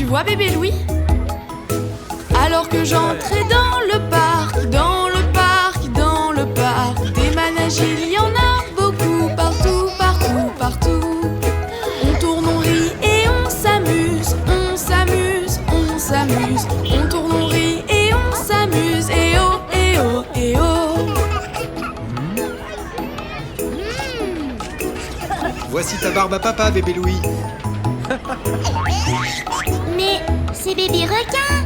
vois, bébé Louis? Alors que j'entrais dans le parc, dans le parc, dans le parc, des manèges, il y en a beaucoup, partout, partout, partout. On tourne, on rit et on s'amuse, on s'amuse, on s'amuse. On tourne, on rit et on s'amuse, et oh, et oh, et oh. Voici ta barbe à papa, bébé Louis. Mais c'est bébé requin.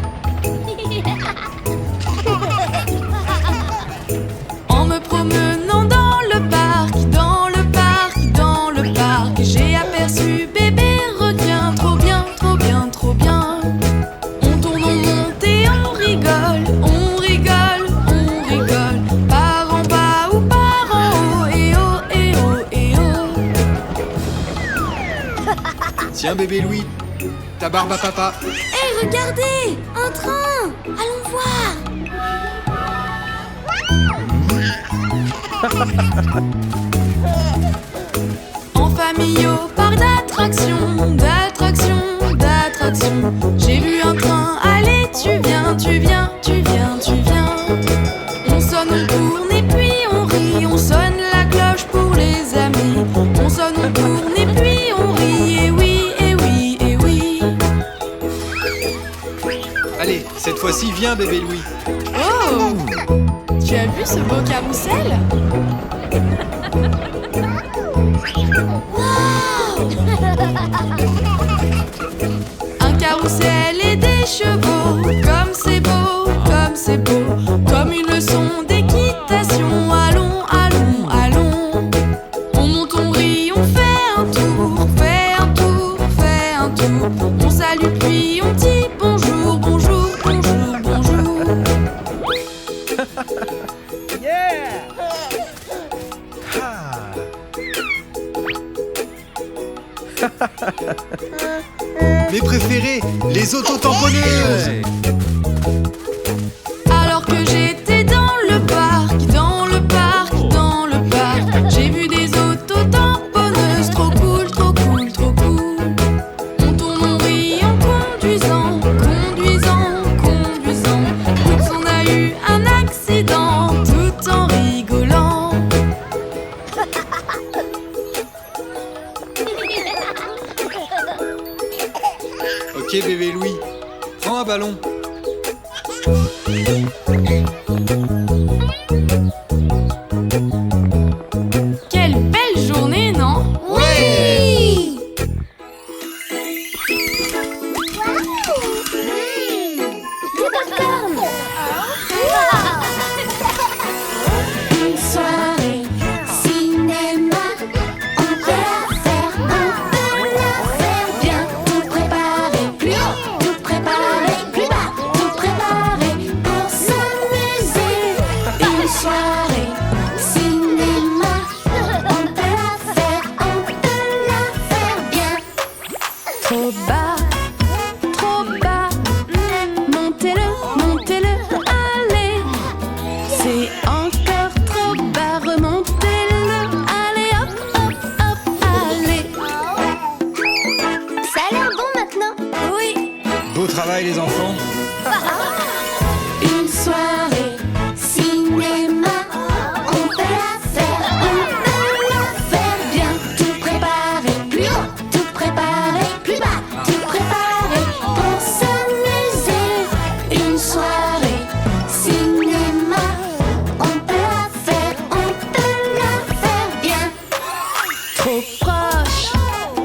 En me promenant dans le parc, dans le parc, dans le parc, j'ai aperçu bébé requin, trop bien, trop bien, trop bien. On tourne, on monte et on rigole, on rigole, on rigole. Par en bas ou par en haut, et oh, et oh, et oh. Tiens, bébé Louis, ta barbe à papa. Hé, regardez, un train. Allons voir. En famille au parc d'attractions, d'attractions, d'attractions. J'ai vu un train, allez, tu viens, tu viens, tu viens, tu viens. On sonne, on tourne et puis on rit, on sonne la cloche pour les amis. On sonne, on tourne et puis on rit, et oui, et oui, et oui. Allez, cette fois-ci, viens, bébé Louis. Oh! Tu as vu ce beau carrousel? Un carrousel et des chevaux, comme c'est beau, comme c'est beau. Comme une leçon d'équitation, allons, allons, allons. On monte, on rit, on fait un tour, fait un tour, fait un tour. On salue puis on dit bonjour, bonjour, bonjour, bonjour. Mes préférés, les autotamponneuses. Alors que j'étais dans le parc, dans le parc, dans le parc, j'ai vu des autotamponneuses, trop cool, trop cool, trop cool. On tourne, on rit en conduisant, conduisant, conduisant. Oups, on a eu un accident, tout en rigolant. Ok, bébé Louis, prends un ballon. Quelle belle journée, non? Oui. Du popcorn. Une soirée cinéma, on peut la faire bien. Tout préparé plus haut, tout préparé plus bas, tout préparé pour s'amuser. Une soirée cinéma, on peut la faire bien. Trop bas, montez-le, montez-le, allez. C'est encore trop bas, remontez-le, allez, hop, hop, hop, allez. Ça a l'air bon maintenant. Oui. Beau travail, les enfants. Une soirée Cinéma, on peut la faire bien. Tout préparé plus haut, tout préparé plus bas, tout préparé pour s'amuser. Une soirée cinéma, on peut la faire bien.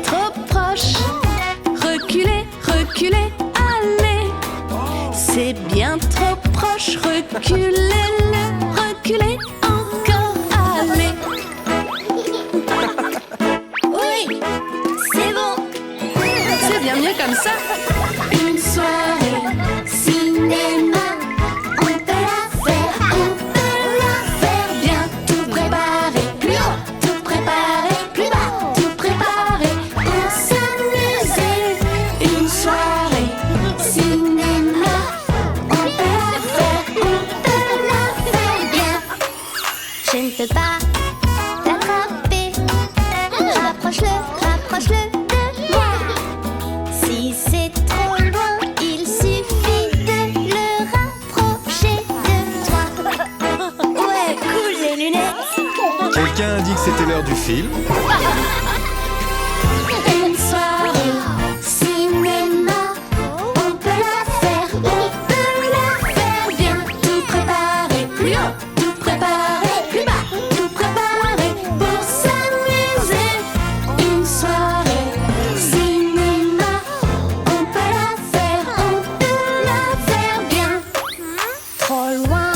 trop proche, reculez, reculez, allez. C'est bien trop proche, reculez-le, reculez encore, allez. Oui, c'est bon. C'est bien mieux comme ça. Une soirée cinéma, on peut la faire bien. Tout préparé plus haut, tout préparé plus bas, tout préparé pour s'amuser. Une soirée cinéma, on peut la faire bien. Je ne peux pas l'attraper. Rapproche-le de moi. Si c'est trop loin, film. Une soirée cinéma, on peut la faire bien. Tout préparé, plus haut, tout préparé, plus bas, tout préparé pour s'amuser. Une soirée cinéma, on peut la faire bien. Trop loin,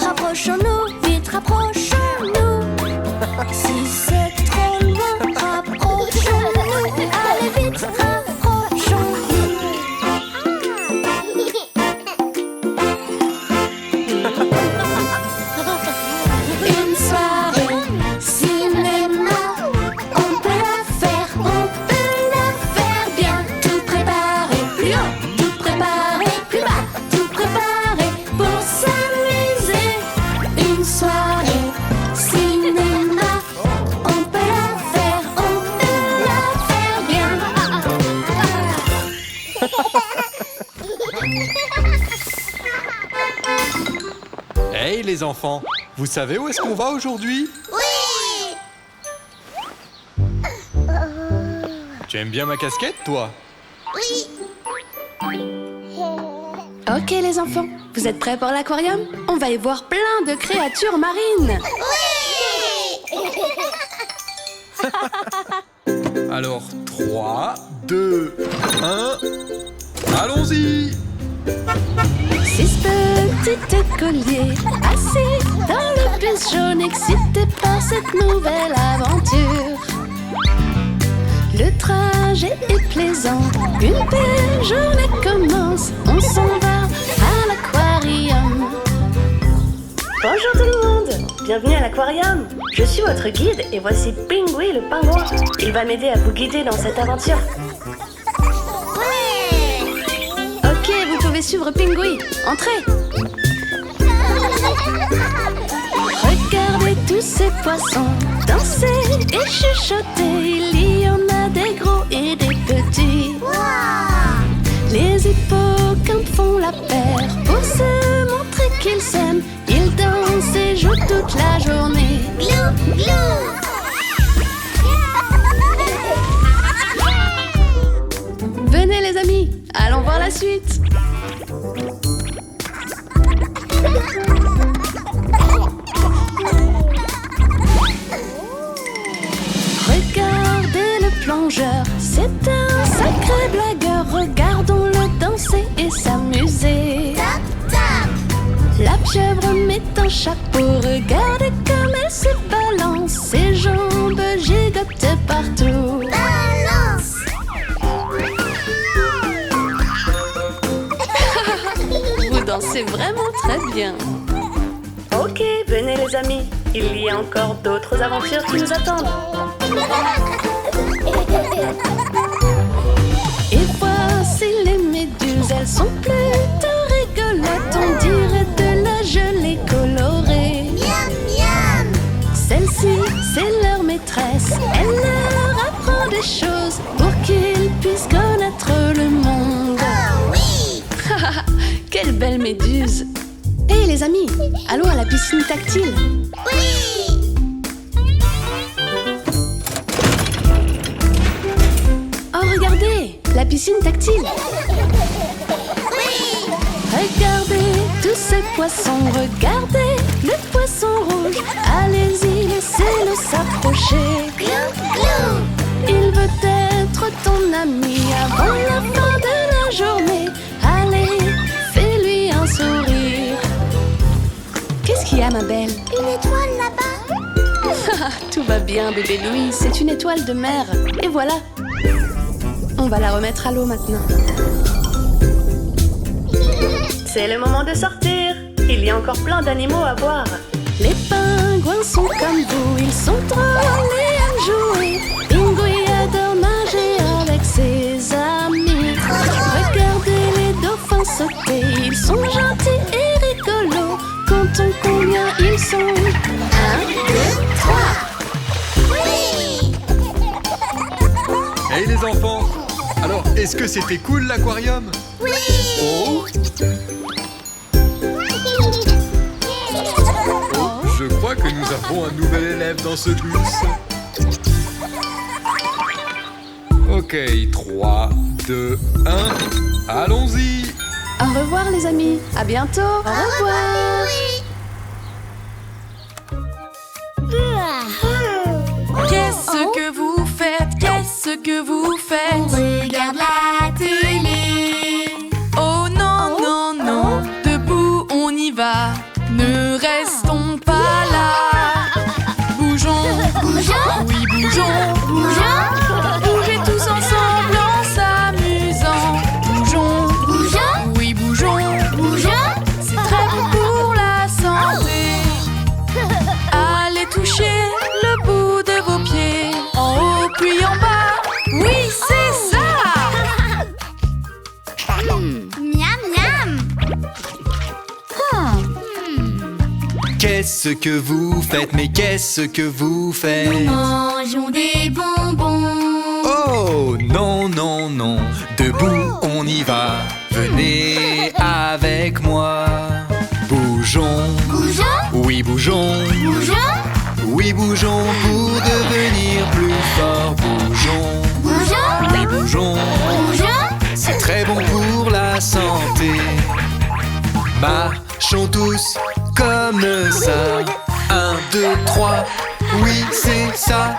rapprochons-nous, vite rapprochons-nous. Si c'est trop loin, rapprochons-nous. Allez vite, rapprochons-nous. Une soirée cinéma, on peut la faire bien. Tout préparé, plus haut, tout préparé, plus bas, tout préparé pour s'amuser. Une soirée cinéma, on peut la faire bien. Hey les enfants, vous savez où est-ce qu'on va aujourd'hui? Oui! Tu aimes bien ma casquette, toi? Oui! Ok les enfants, vous êtes prêts pour l'aquarium? On va y voir plein de créatures marines. Alors, 3, 2, 1, allons-y! 6 petits écoliers assis dans le bus jaune, excités par cette nouvelle aventure. Le trajet est plaisant, une belle journée commence. On s'en va à l'aquarium. Bonjour tout le monde, bienvenue à l'aquarium. Je suis votre guide et voici Pingui le pingouin. Il va m'aider à vous guider dans cette aventure. Ok, vous pouvez suivre Pingui. Entrez. Regardez tous ces poissons danser et chuchoter. Il y en a des gros et des petits. Les hippocampes font la paire pour se montrer qu'ils s'aiment. Ils dansent et jouent toute la journée. Venez les amis, allons voir la suite. Regardez le plongeur, c'est un sacré blagueur. Regardons-le danser et s'amuser. La pieuvre met un chapeau, regardez comme elle se balance. Ses jambes gigotent partout. Vous dansez vraiment très bien. Ok, venez les amis, il y a encore d'autres aventures qui nous attendent. Et voici les méduses, elles sont plutôt rigolotes. On dirait de la gelée colorée. Celle-ci, c'est leur maîtresse. Elle leur apprend des choses pour qu'ils puissent connaître le monde. Quelle belle méduse! Hé les amis, allons à la piscine tactile. Oh regardez, la piscine tactile. Regardez tous ces poissons, regardez le poisson rouge. Allez-y, laissez-le s'approcher. Il veut être ton ami avant la fin de la journée. Allez, fais-lui un sourire. Qu'est-ce qu'il y a, ma belle? Une étoile là-bas. Tout va bien, bébé Louis, c'est une étoile de mer. Et voilà. On va la remettre à l'eau maintenant. C'est le moment de sortir. Il y a encore plein d'animaux à voir. Les pingouins sont comme vous, ils sont drôles et aiment jouer. Pingui adore nager avec ses amis. Regardez les dauphins sauter, ils sont gentils et rigolos. Comptons combien ils sont. 1, 2, 3. Hey les enfants, alors est-ce que c'était cool l'aquarium? Oui. Oh, je Je crois que nous avons un nouvel élève dans ce bus. Ok, 3, 2, 1, allons-y. Au revoir les amis, à bientôt. Au revoir. Qu'est-ce que vous faites? Qu'est-ce que vous faites? Regarde la télé. Oh non, non, non, debout on y va. Ne restons pas là. Bougeons, Bougeons, oui bougeons. bougeons, Bougez tous ensemble en s'amusant. Bougeons, bougeons, oui bougeons. bougeons. C'est très bon pour la santé. Allez toucher le bout de vos pieds. En haut puis en bas. Oui, c'est ça. Miam, miam. Qu'est-ce que vous faites? Mais qu'est-ce que vous faites? Mangeons des bonbons. Oh non, non, non, debout on y va. Venez avec moi. Bougeons, Bougeons, oui bougeons. bougeons, Oui bougeons pour devenir plus fort. Bougeons, bougeons, oui bougeons. bougeons. C'est très bon pour la santé. Marchons tous comme ça. 1, 2, 3, oui c'est ça.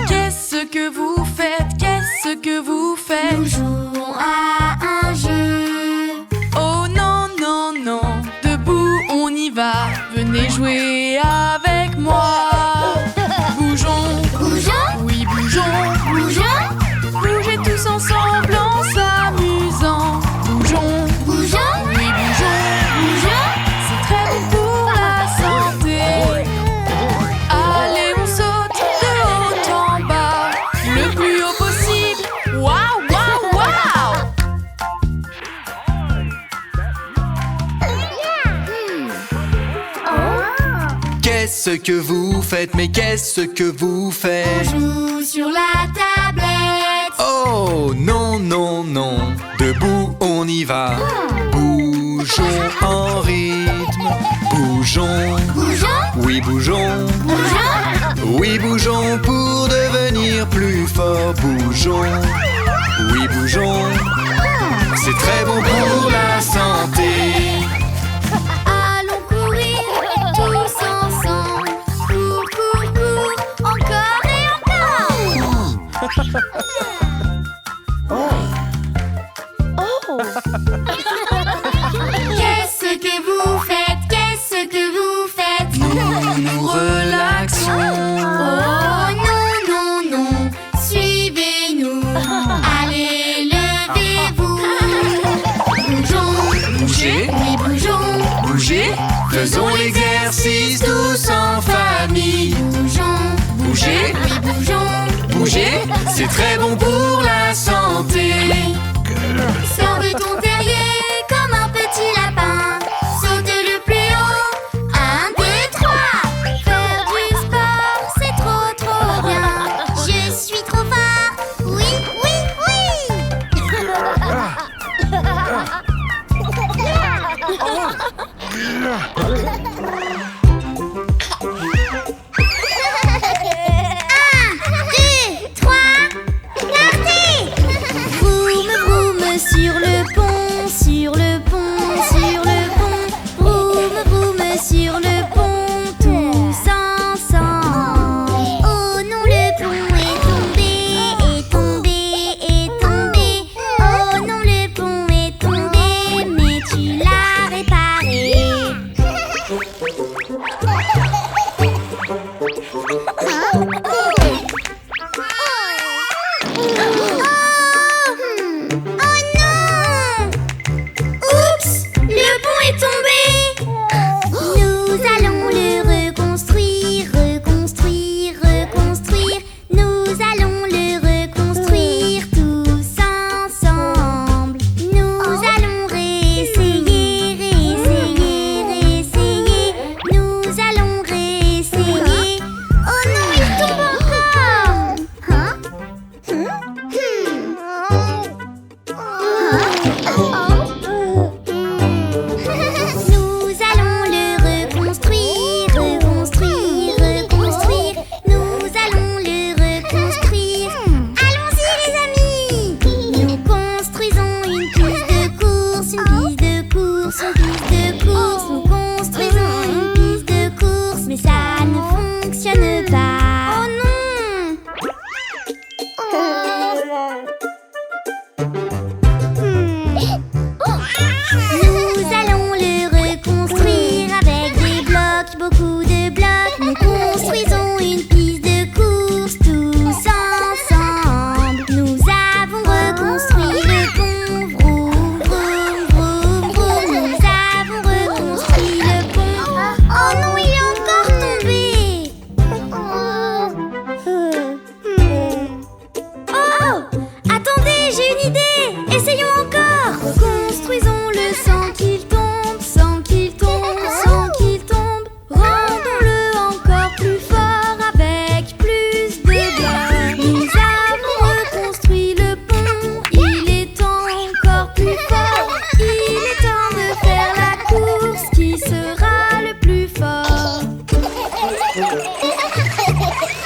Qu'est-ce que vous faites? Qu'est-ce que vous faites? Nous jouons à un jeu. Oh non, non, non, debout on y va. Venez jouer avec moi. Bougeons, Bougeons, oui bougeons. bougeons, Bougez tous ensemble en s'amusant. Bougeons, bougeons, oui bougeons. bougeons. C'est très bon pour la santé. Allez, on saute de haut en bas, le plus haut possible. Waouh, waouh, waouh! Qu'est-ce que vous faites? Mais qu'est-ce que vous On faites? joue sur la tablette. Oh non, non, non, debout on y va. Bougeons en rythme. Bougeons, Bougeons, oui bougeons. bougeons. Oui bougeons pour devenir plus fort. Bougeons, oui bougeons. C'est très bon pour la santé. Allons courir tous ensemble. Cours, cours, cours. Encore et encore. Qu'est-ce que vous faites? Qu'est-ce que vous faites? Nous relaxons. Oh non, non, non. Suivez-nous. Allez, levez-vous. Bougeons, Bougez, oui, bougeons. bougez. Faisons l'exercice tous en famille. Bougeons, Bougez, oui, bougeons. bougez. C'est très bon pour la santé. Sors de ton terrier comme un petit lapin. Saute le plus haut. 1, 2, 3. Faire du sport, c'est trop, trop bien. Je suis trop fort. Oui, oui, oui. Vroom, vroom sur le pont, sur le pont, sur le pont. Vroom, vroom sur le pont, tous ensemble. Oh non, le pont est tombé, est tombé, est tombé. Oh non, le pont est tombé, mais tu l'as réparé. Oh non! Oups! Le pont est tombé! Nous allons le reconstruire, reconstruire, reconstruire. Nous allons le reconstruire tous ensemble. Nous allons réessayer, réessayer, réessayer. Nous allons réessayer. Oh non, il tombe!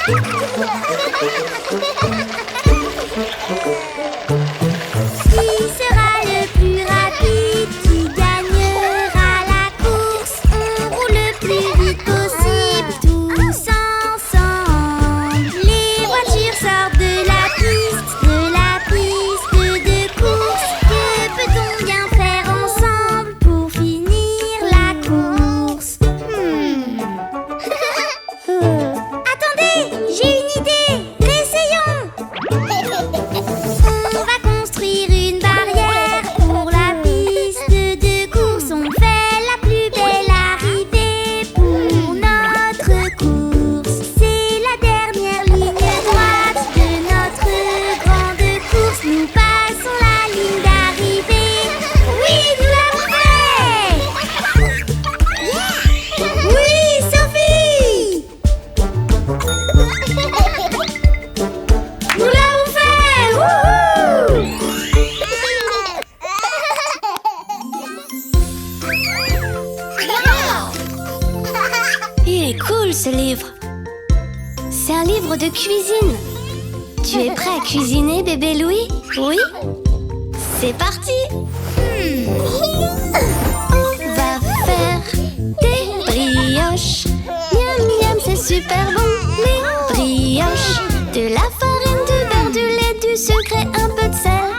Qui sera le plus rapide? Qui gagnera la course? On roule le plus vite possible, tous ensemble. Les voitures sortent de la piste de course. Que peut-on bien faire ensemble pour finir la course? Attendez, j'ai une idée. Réessayons. On va construire une barrière pour la piste de course. On fait la plus belle arrivée pour notre course. C'est la dernière ligne droite de notre grande course. Nous passons la ligne d'arrivée. Oui, nous l'avons fait! Oui, Sophie! Nous l'avons fait! Wouhou! Il est cool ce livre. C'est un livre de cuisine. Tu es prêt à cuisiner, bébé Louis? Oui? C'est parti! On va faire des brioches. Miam miam, c'est super bon. Les brioches. De la farine, du beurre, du lait, du sucre et un peu de sel.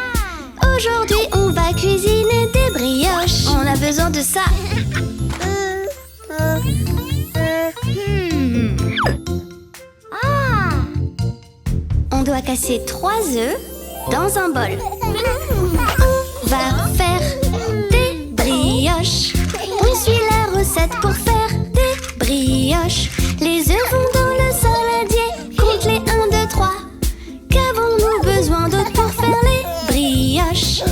Aujourd'hui, on va cuisiner des brioches. On a besoin de ça. On doit casser 3 œufs dans un bol. On va faire des brioches. On suit la recette pour faire des brioches. Les œufs vont dans le saladier. Compte les 1, 2, 3. Qu'avons-nous besoin d'autre pour faire les brioches?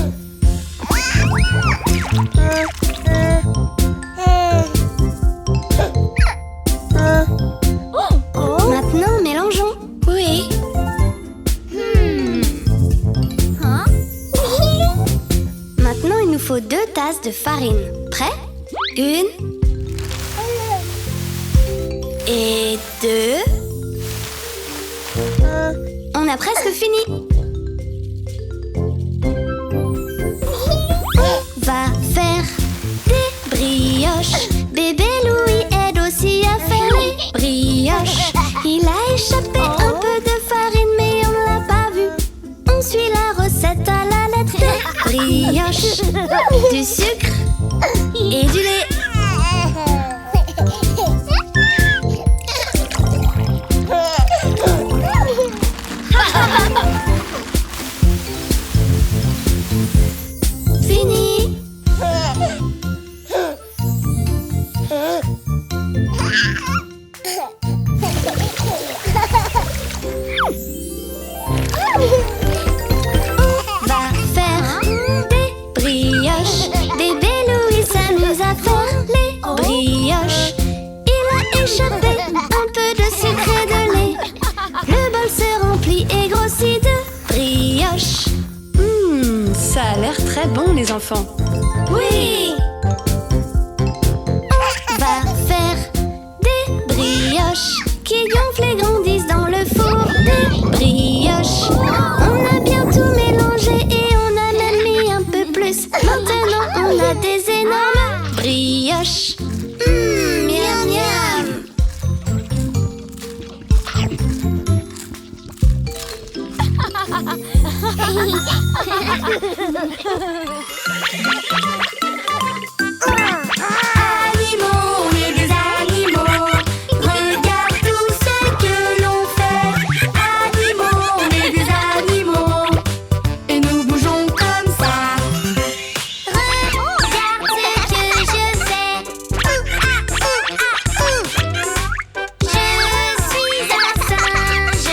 Maintenant, mélangeons. Oui. Maintenant, il nous faut 2 tasses de farine. Prêt? 1 et 2. On a presque fini. Va faire des brioches. Bébé Louis aide aussi à faire les brioches. Il a échappé un peu de farine, mais on ne l'a pas vu. On suit la recette à la lettre des brioches. Du sucre et du lait. Fini. On va faire des brioches. Bébé Louis s'amuse à faire les brioches. Il a échappé un peu de sucre et de lait. Le bol se remplit et grossit de brioches. Ça a l'air très bon, les enfants. Oui! On va faire des brioches qui gonflent et grandissent dans le four. Des brioches. On a bien tout mélangé et on a même mis un peu plus. Maintenant, on a des énormes brioches. Miam miam! Animaux, on est des animaux. Regarde tout ce que l'on fait. Animaux, on est des animaux. Et nous bougeons comme ça. Regarde ce que je fais. Je suis un singe.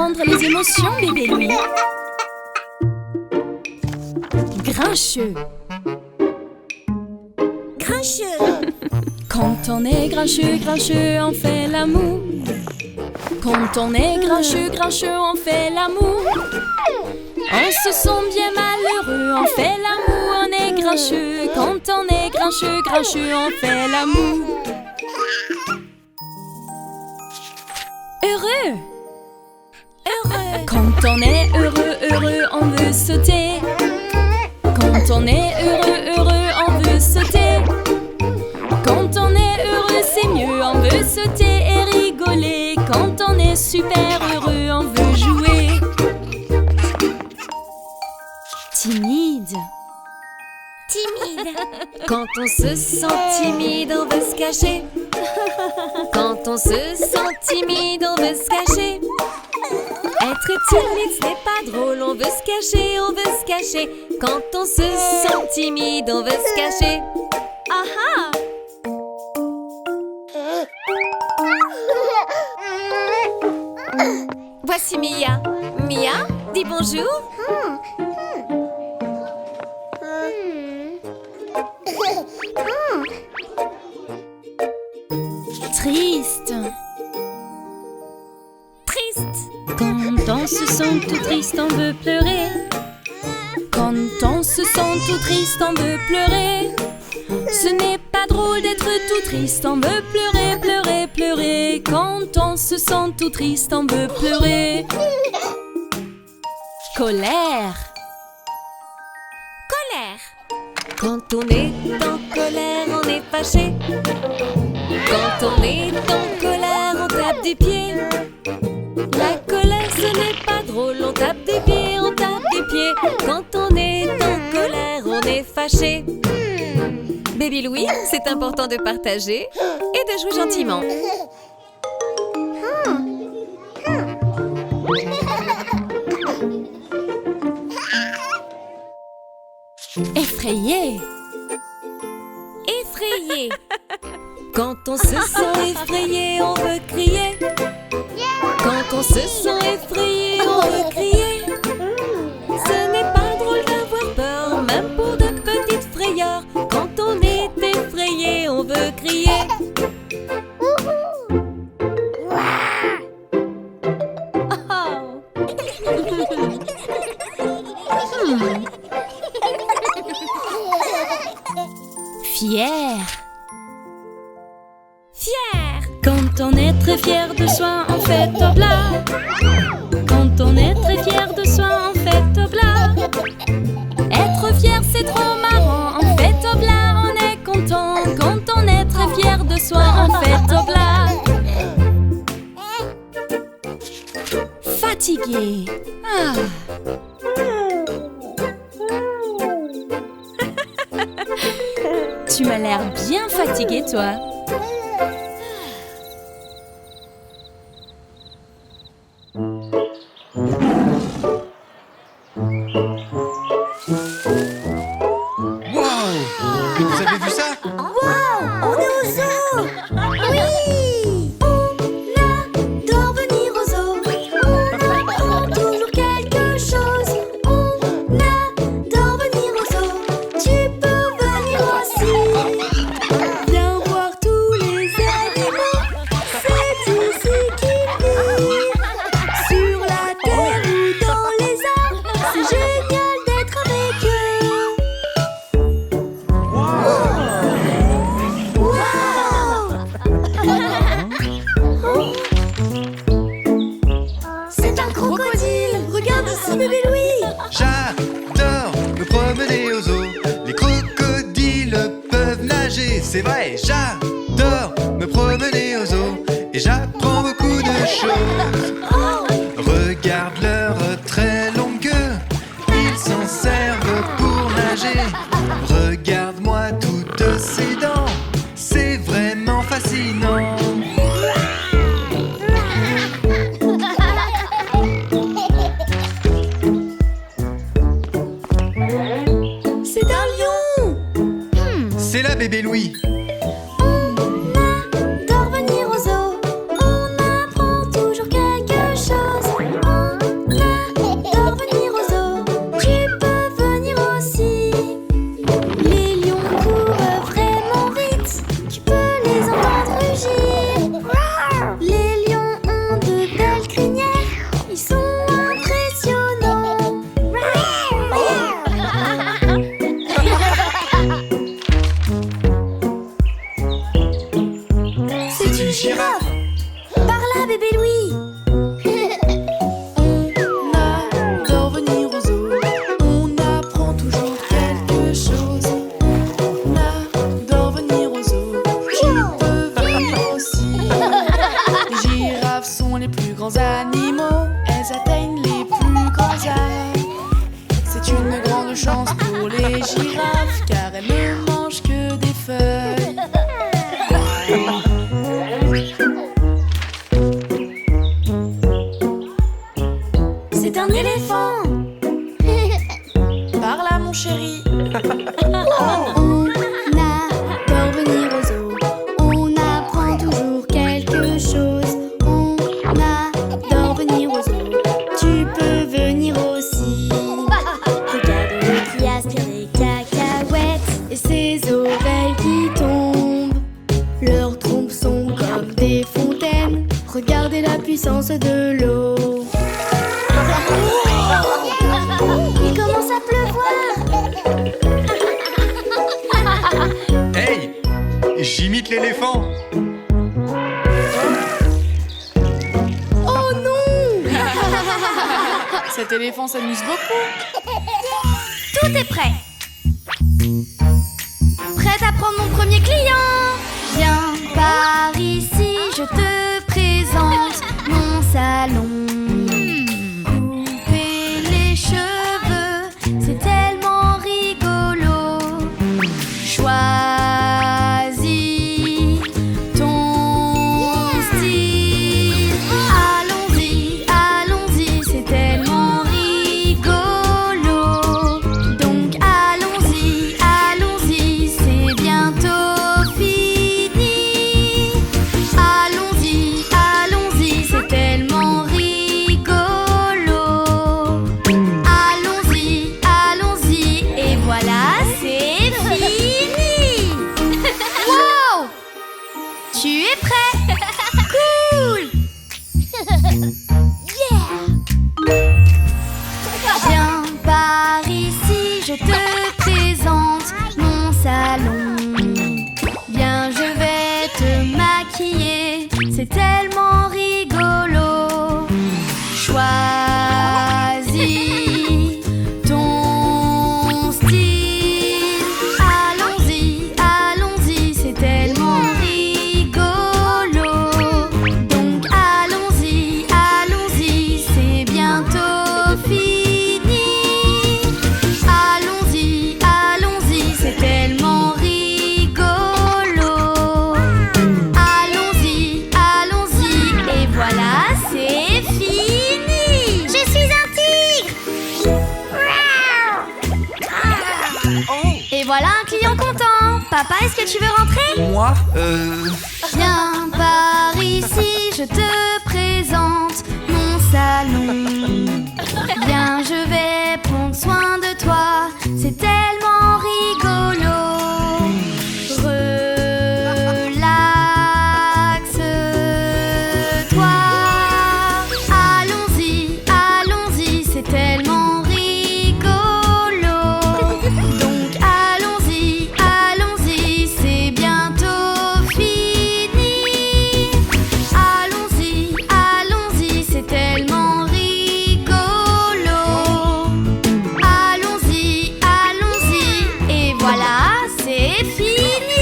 comprendre les émotions, bébé Louis. Grincheux. Grincheux. Quand on est grincheux, grincheux, on fait l'amour. Quand on est grincheux, grincheux, on fait l'amour. On se sent bien malheureux, on fait l'amour, on est grincheux. Quand on est grincheux, grincheux, on fait l'amour. Heureux. Heureux. Quand on est heureux, heureux, on veut sauter. Quand on est heureux, heureux, on veut sauter. Quand on est heureux, c'est mieux, on veut sauter et rigoler. Quand on est super heureux, on veut jouer. Timide. Timide. Quand on se sent timide, on veut se cacher. Quand on se sent timide, on veut se cacher. Être timide, ce n'est pas drôle, on veut se cacher, on veut se cacher. Quand on se sent timide, on veut se cacher. Ah ah. Voici Mia. Mia, dis bonjour. Triste. Triste. Quand on se sent tout triste, on veut pleurer. Quand on se sent tout triste, on veut pleurer. Ce n'est pas drôle d'être tout triste, on veut pleurer, pleurer, pleurer. Quand on se sent tout triste, on veut pleurer. Colère. Colère. Quand on est en colère, on est fâché. Quand on est en colère, on tape des pieds. La colère, ce n'est pas drôle, on tape des pieds, on tape des pieds. Quand on est en colère, on est fâché. Baby Louis, c'est important de partager et de jouer gentiment. Effrayé. Effrayé. Quand on se sent effrayé, on veut crier. Quand on se sent effrayé, on veut crier. Ce n'est pas drôle d'avoir peur, même pour de petites frayeurs. Quand on est effrayé, on veut crier. Fier. Fier. Quand on est très fier de soi, on fait oblat. Quand on est très fier de soi, on fait oblat. Être fier, c'est trop marrant. On fait oblat, on est content. Quand on est très fier de soi, on fait oblat. Fatigué. Ah. Tu m'as l'air bien fatigué, toi. Vous avez vu ça? On est au zoo. Oui. On adore venir au zoo. On apprend toujours quelque chose. On adore venir au zoo. Tu peux venir aussi. Viens voir tous les animaux. C'est ici qu'ils vivent. Sur la terre ou dans les arbres. C'est génial d'être avec eux. C'est un crocodile. Regarde ici, bébé Louis. J'adore me promener au zoo. Les crocodiles peuvent nager, c'est vrai. J'adore me promener au zoo et j'apprends beaucoup de choses. Regarde leur très longue queue, ils s'en servent pour nager. Regarde-moi toutes ces dents, c'est vraiment fascinant. C'est un lion. C'est là bébé Louis. On adore venir au zoo. On apprend toujours quelque chose. On girafes, car elles ne mangent que des feuilles. C'est un éléphant. Par là, mon chéri. On adore venir aux zoos. On apprend toujours quelque chose. On adore venir aux zoos. Tu peux venir aussi. Regarde-le qui aspire les cacahuètes et ses oreilles qui tombent. Leurs trompes sont comme des fontaines. Regardez la puissance de l'eau. Il commence à pleuvoir. Hey, j'imite l'éléphant. Oh non! Cet éléphant s'amuse beaucoup. Tout est prêt. Prête à prendre mon premier client. Viens par ici, je te présente mon salon. Couper les cheveux, c'est tellement rigolo. Choisis ton style. Allons-y, allons-y, c'est tellement rigolo. Donc allons-y, allons-y, c'est bientôt fini. Allons-y, allons-y, c'est tellement rigolo. Allons-y, allons-y, et voilà, c'est fini. Wow! Tu es prêt? Cool! Viens par ici, je te présente mon salon. Viens, je vais te maquiller, c'est tellement rigolo. Choisis ton style. Allons-y, allons-y, c'est tellement rigolo. Donc allons-y, allons-y, c'est bientôt fini. Allons-y, allons-y, c'est tellement rigolo. Allons-y, allons-y, et voilà, c'est fini. Je suis un tigre. Et voilà un client content. Papa, est-ce que tu veux rentrer? Moi, Viens par ici, je te présente mon salon. Viens, je vais prendre soin de toi, c'est tellement rigolo. Relaxe-toi. Allons-y, allons-y, c'est tellement rigolo. Donc allons-y, allons-y, c'est bientôt fini. Allons-y, allons-y, c'est tellement rigolo. Allons-y, allons-y, et voilà, c'est fini.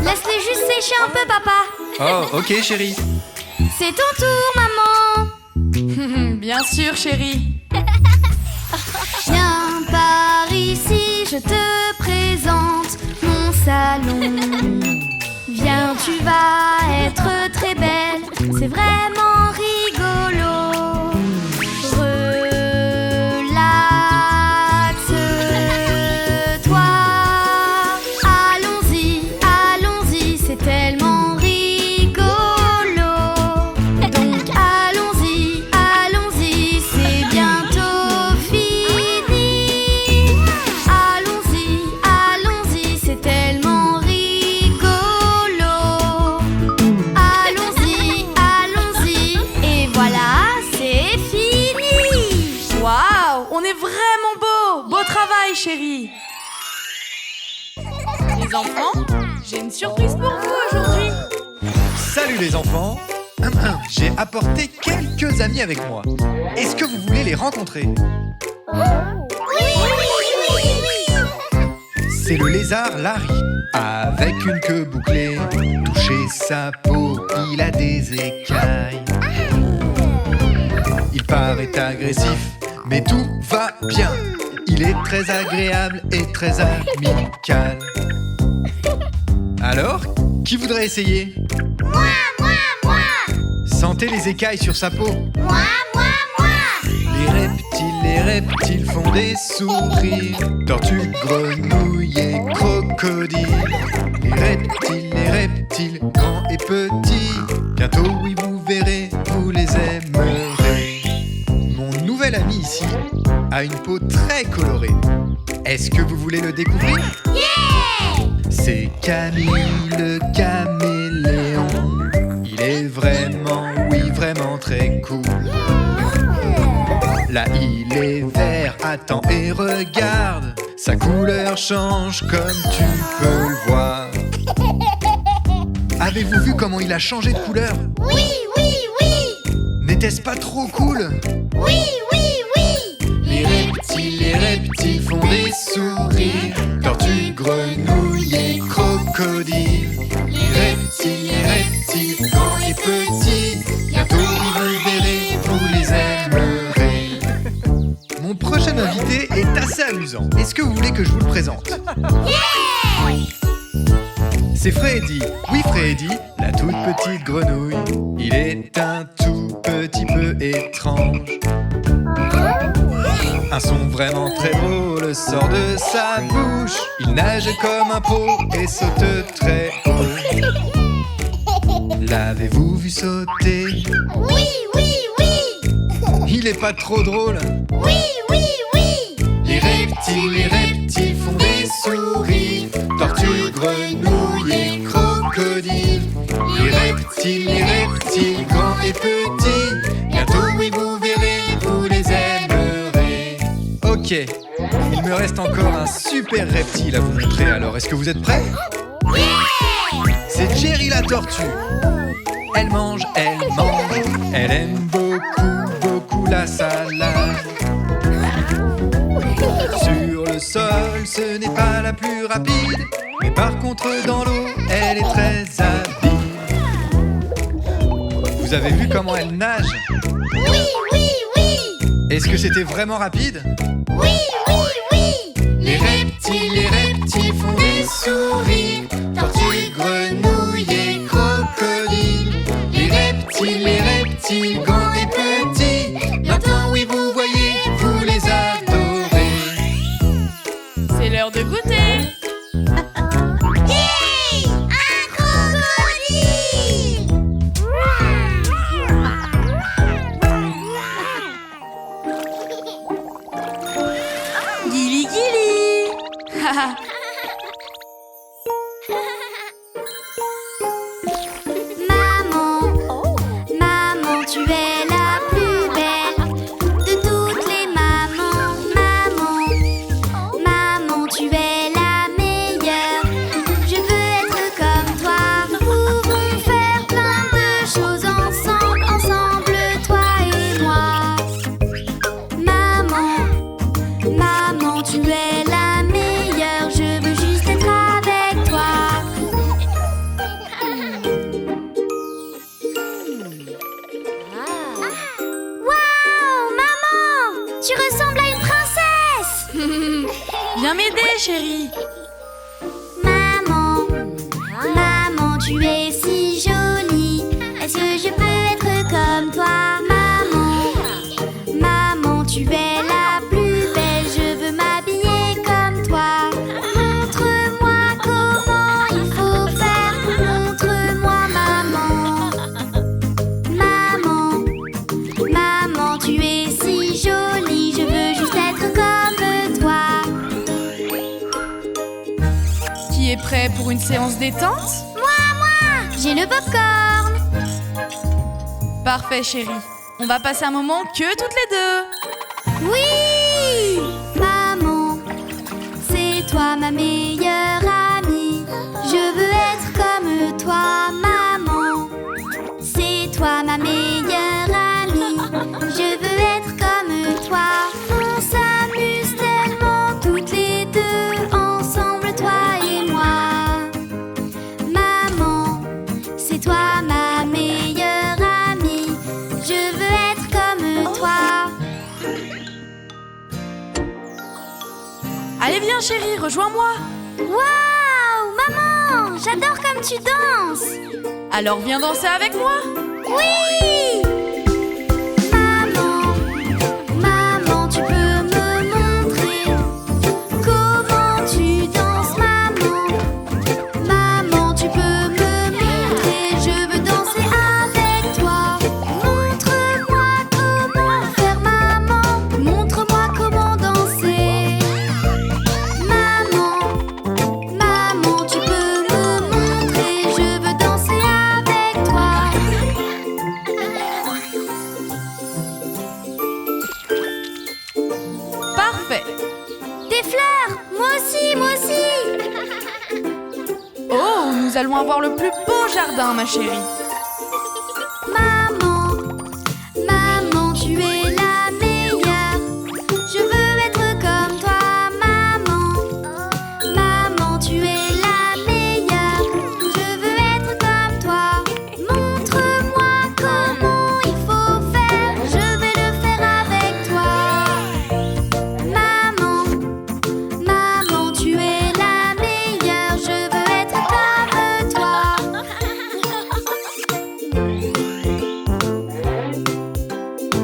Laisse-les juste sécher un peu, papa. oh, ok, chérie. C'est ton tour, maman. Bien sûr, chéri. Viens par ici, je te présente mon salon. Viens, tu vas être très belle, c'est vraiment rigolo. Relaxe-toi. Allons-y, allons-y, c'est tellement rigolo. Donc allons-y, allons-y, c'est bientôt fini. Allons-y, allons-y, c'est tellement rigolo. Allons-y, allons-y, et voilà, c'est fini. Waouh, on est vraiment beau. Beau travail, chéri. Les enfants, j'ai une surprise pour vous aujourd'hui. Salut les enfants. J'ai apporté quelques amis avec moi. Est-ce que vous voulez les rencontrer? C'est le lézard Larry, avec une queue bouclée. Toucher sa peau, il a des écailles. Il paraît agressif, mais tout va bien. Il est très agréable et très amical. Alors, qui voudrait essayer? Moi. Sentez les écailles sur sa peau. Moi. Les reptiles font des sourires. Tortues, grenouilles et crocodiles. Les reptiles, grands et petits. Bientôt, oui, vous verrez, vous les aimerez. Mon nouvel ami ici a une peau très colorée. Est-ce que vous voulez le découvrir? Yeah! C'est Camille le caméléon. Il est vraiment, oui, vraiment très cool. Là, il est vert, attends et regarde. Sa couleur change comme tu peux le voir. Avez-vous vu comment il a changé de couleur? Oui. N'était-ce pas trop cool? Oui. Les reptiles font des sourires. Tortues, grenouilles et crocodiles. Les reptiles, grands et petits. Bientôt, vous verrez, vous les aimerez. Mon prochain invité est assez amusant. Est-ce que vous voulez que je vous le présente? C'est Freddy. Oui, Freddy, la toute petite grenouille. Il est un tout petit peu étrange. Un son vraiment très drôle sort de sa bouche. Il nage comme un pot et saute très haut. L'avez-vous vu sauter? Oui. Il est pas trop drôle? Oui. Les reptiles font des sourires. Tortues, grenouilles et crocodiles. Les reptiles, grands et petits. Bientôt, oui, vous verrez, vous les aimerez. Ok, il me reste encore un super reptile à vous montrer. Alors, est-ce que vous êtes prêts? C'est Jerry la tortue. Elle mange. Elle aime beaucoup la salade. Sur le sol, ce n'est pas la plus rapide, mais par contre dans l'eau, elle est très habile. Vous avez vu comment elle nage? Oui. Est-ce que c'était vraiment rapide? Oui. Les reptiles font des sourires. Tortues, grenouilles et crocodiles. Les reptiles, grands et petits. Maintenant, oui, vous voyez, vous les adorez. C'est l'heure de goûter. Hey! Un crocodile! Gili gili. Haha. Maman, tu es la plus belle de toutes les mamans. Maman, tu es la meilleure. Je veux être comme toi. Nous pouvons faire plein de choses ensemble, toi et moi. Maman, tu es la meilleure. Je veux juste être avec toi. Waouh, maman, tu ressembles à une princesse. Viens m'aider, chérie. Maman, tu es si jolie. Est-ce que je peux être comme toi? Maman, tu es la plus belle. Je veux m'habiller comme toi. Montre-moi comment il faut faire. Montre-moi, maman, tu es si jolie. Je veux juste être comme toi. Qui est prêt pour une séance détente? J'ai le popcorn. Parfait, chérie. On va passer un moment que toutes les deux. Oui! Maman, c'est toi ma meilleure amie. Je veux être comme toi, maman. C'est toi ma meilleure amie. Je veux être comme toi. On s'amuse tellement toutes les deux, ensemble, toi et moi. Maman, c'est toi ma meilleure amie. Je veux être comme toi. Allez, viens chérie, rejoins-moi. Waouh, maman, j'adore comme tu danses. Alors viens danser avec moi. Oui! Maman, maman, tu peux me montrer comment tu danses, maman. Maman, tu peux me montrer, je veux danser avec toi. Montre-moi comment faire, maman. Montre-moi comment danser. Maman, maman, tu peux me montrer, je veux danser avec toi. Parfait. Des fleurs, moi aussi, moi aussi. Oh, nous allons avoir le plus beau jardin, ma chérie. Maman, maman, tu es la meilleure. Je veux être comme toi, maman. Maman, tu es la meilleure. Je veux être comme toi. Montre-moi comment il faut faire. Je vais le faire avec toi. Maman, maman, tu es la meilleure. Je veux être comme toi.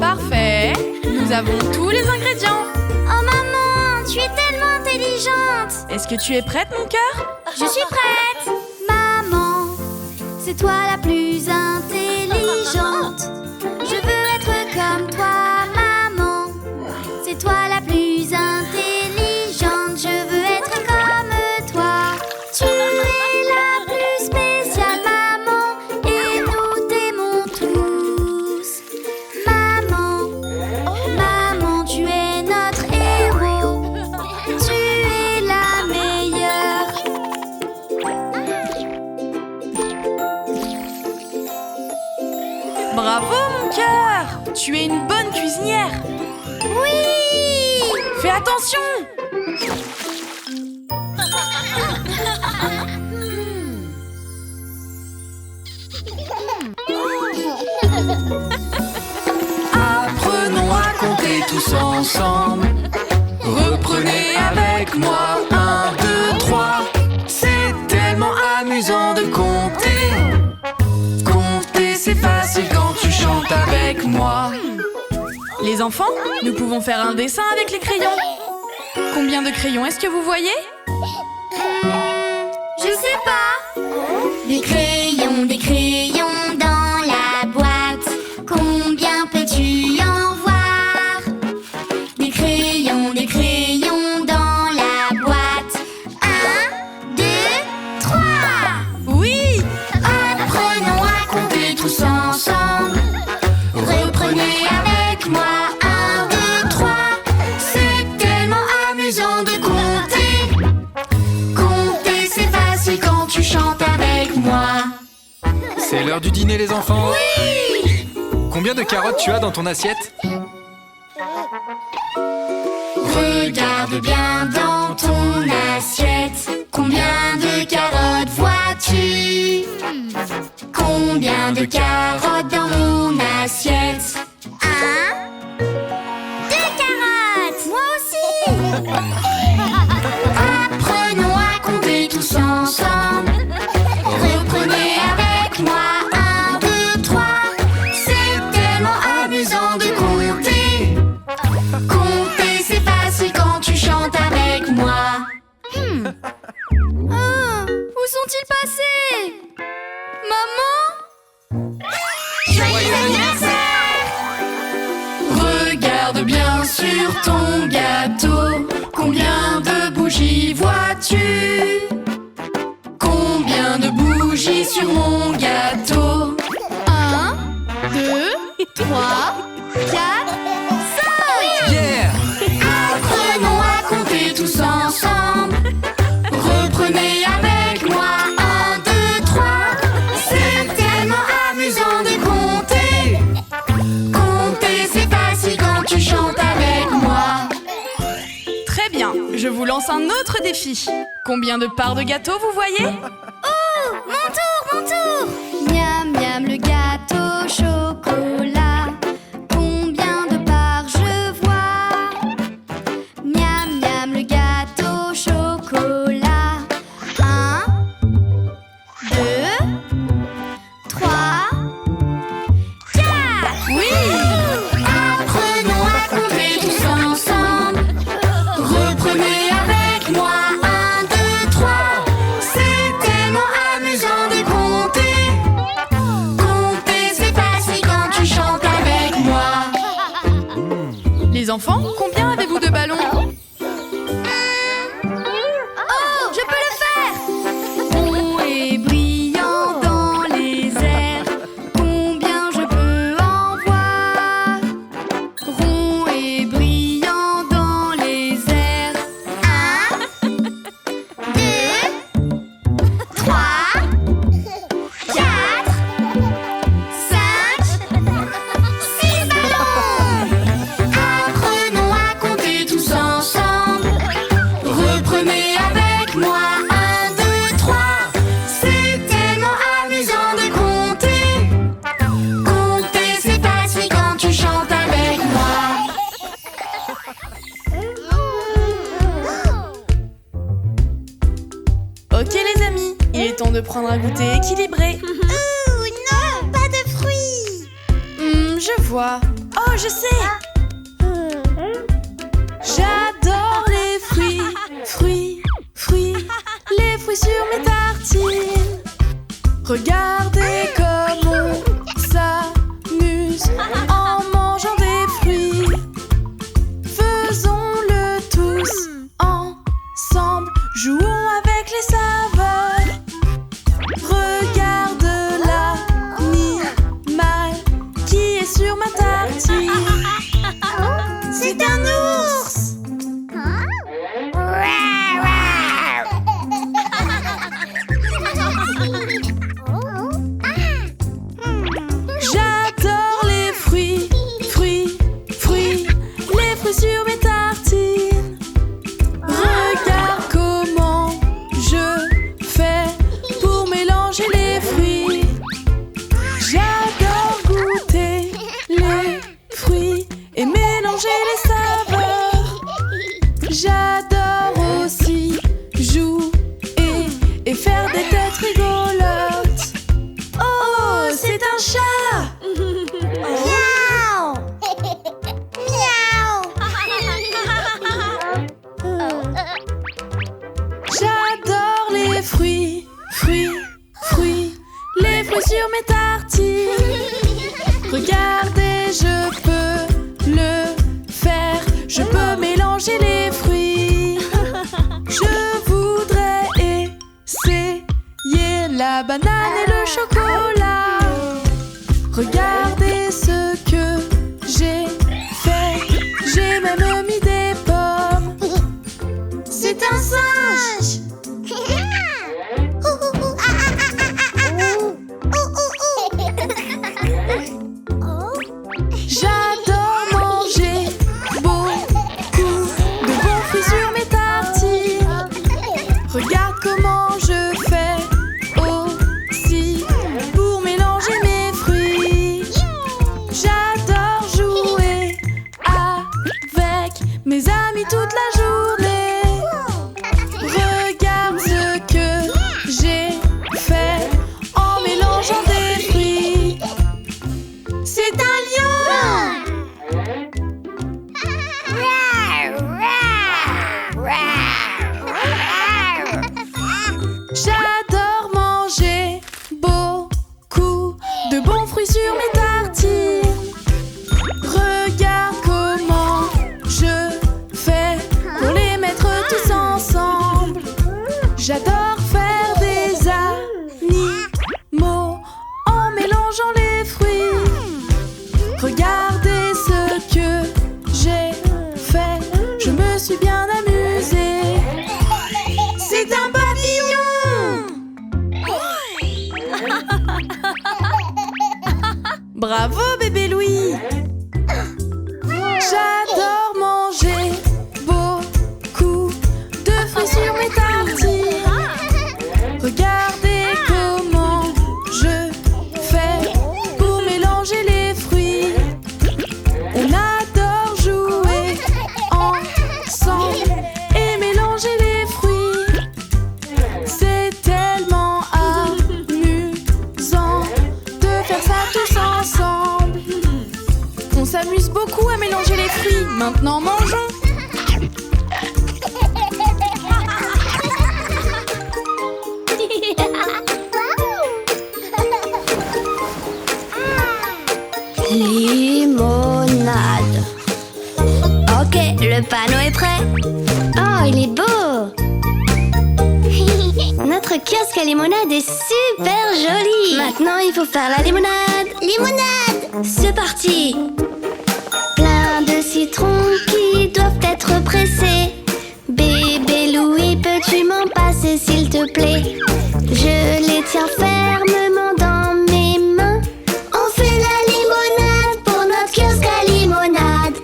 Parfait. Nous avons tous les ingrédients. Oh maman, tu es tellement intelligente. Est-ce que tu es prête, mon cœur? Je suis prête. Maman, c'est toi la plus intelligente. Je veux être comme toi, maman. C'est toi la plus intelligente. Je veux être comme toi. Tu es la plus spéciale, maman. Et nous t'aimons tous. Maman, maman, tu es notre héros. Tu es la meilleure. Bravo, mon cœur. Tu es une bonne cuisinière. Oui! Fais attention. Apprenons à compter tous ensemble. Reprenez avec moi 1, 2, 3. C'est tellement amusant de compter. Compter, c'est facile quand tu chantes avec moi. Les enfants, nous pouvons faire un dessin avec les crayons. Combien de crayons est-ce que vous voyez? Je sais pas. Des crayons dans la boîte. Combien peux-tu en voir? Des crayons dans la boîte. 1, 2, 3. Oui. Apprenons à compter tous ensemble. Reprenez avec moi. 1, 2, 3. C'est tellement amusant de compter. Compter, c'est facile quand tu chantes avec moi. C'est l'heure du dîner, les enfants. Oui! Combien de carottes tu as dans ton assiette? Regarde bien dans ton assiette. Combien de carottes vois-tu? Combien de carottes dans mon assiette? 1, 2 carottes. Moi aussi. Apprenons à compter tous ensemble. Reprenez avec moi. 1, 2, 3. C'est tellement amusant de compter. Compter, c'est facile quand tu chantes avec moi. Où sont-ils passés? Maman? Joyeux anniversaire! Regarde bien sur ton gâteau. Combien de bougies vois-tu? Combien de bougies sur mon gâteau? 1, 2, 3, 4, 5. Yeah! Apprenons à compter tous ensemble. Reprenez avec moi. 1, 2, 3. C'est tellement amusant de compter. Compter, c'est facile quand tu chantes avec moi. Très bien. Je vous lance un autre défi. Combien de parts de gâteau vous voyez? Oh, mon tour. Miam, miam, le gâteau chocolat. Combien de parts je vois? Miam, miam, le gâteau enfants, combien avez-vous de ballons? Oh, je peux le faire! Rond et brillant dans les airs, combien je peux en voir? Rond et brillant dans les airs. 1, 2, 3, 4, 5, 6 ballons! Apprenons à compter tous ensemble. Reprenez avec moi. 1, 2, 3. C'est tellement amusant de compter. Compter, c'est facile quand tu chantes avec moi. Ok les amis, il est temps de prendre un goûter équilibré. Ouh, non, pas de fruits. Je vois. Oh, je sais. J'adore les fruits, fruits, fruits, les fruits sur mes tartines. Regardez comme on s'amuse en mangeant des fruits. Faisons-le tous ensemble, jouons avec les saveurs. Regarde l'animal qui est sur ma tartine. C'est un ours. J'adore les fruits, fruits, fruits, les fruits sur mes tartines. Regarde comment je fais pour mélanger les fruits. J'adore goûter les fruits et mélanger les saveurs. J'adore aussi jouer et faire des têtes rigolotes. Oh, c'est un chat! Miaou. Miaou. J'adore les fruits, fruits, fruits, les fruits sur mes tartines. Regardez, je peux le faire, je peux mélanger les fruits. Je voudrais essayer la banane et le chocolat. Regardez ce que j'ai fait, j'ai même mis des pommes. C'est un singe. J'adore manger beaucoup de bons fruits sur mes tartines. Regarde comment je fais aussi pour mélanger mes fruits. J'adore jouer avec mes amis toute la journée. Regarde ce que j'ai fait en mélangeant des fruits. C'est un lion! J'adore manger beaucoup de bons fruits sur mes tartines. Regarde comment je fais pour les mettre tous ensemble. J'adore faire des animaux en mélangeant les fruits. Regardez ce que j'ai fait, je me suis bien amusée. C'est un papillon! Bravo bébé Louis! J'adore manger beaucoup de fruits sur mes tartines. Regardez comment je fais pour mélanger les fruits. On adore jouer ensemble et mélanger les fruits. C'est tellement amusant de faire ça tous ensemble. On s'amuse beaucoup à mélanger les fruits. Maintenant mangeons. Limonade. Ok, le panneau est prêt. Oh, il est beau. Notre kiosque à limonade est super joli. Maintenant, il faut faire la limonade. Limonade! C'est parti. Plein de citrons qui doivent être pressés. Bébé Louis, peux-tu m'en passer s'il te plaît? Je les tiens fermement dans mes mains. On fait la limonade pour notre kiosque à limonade.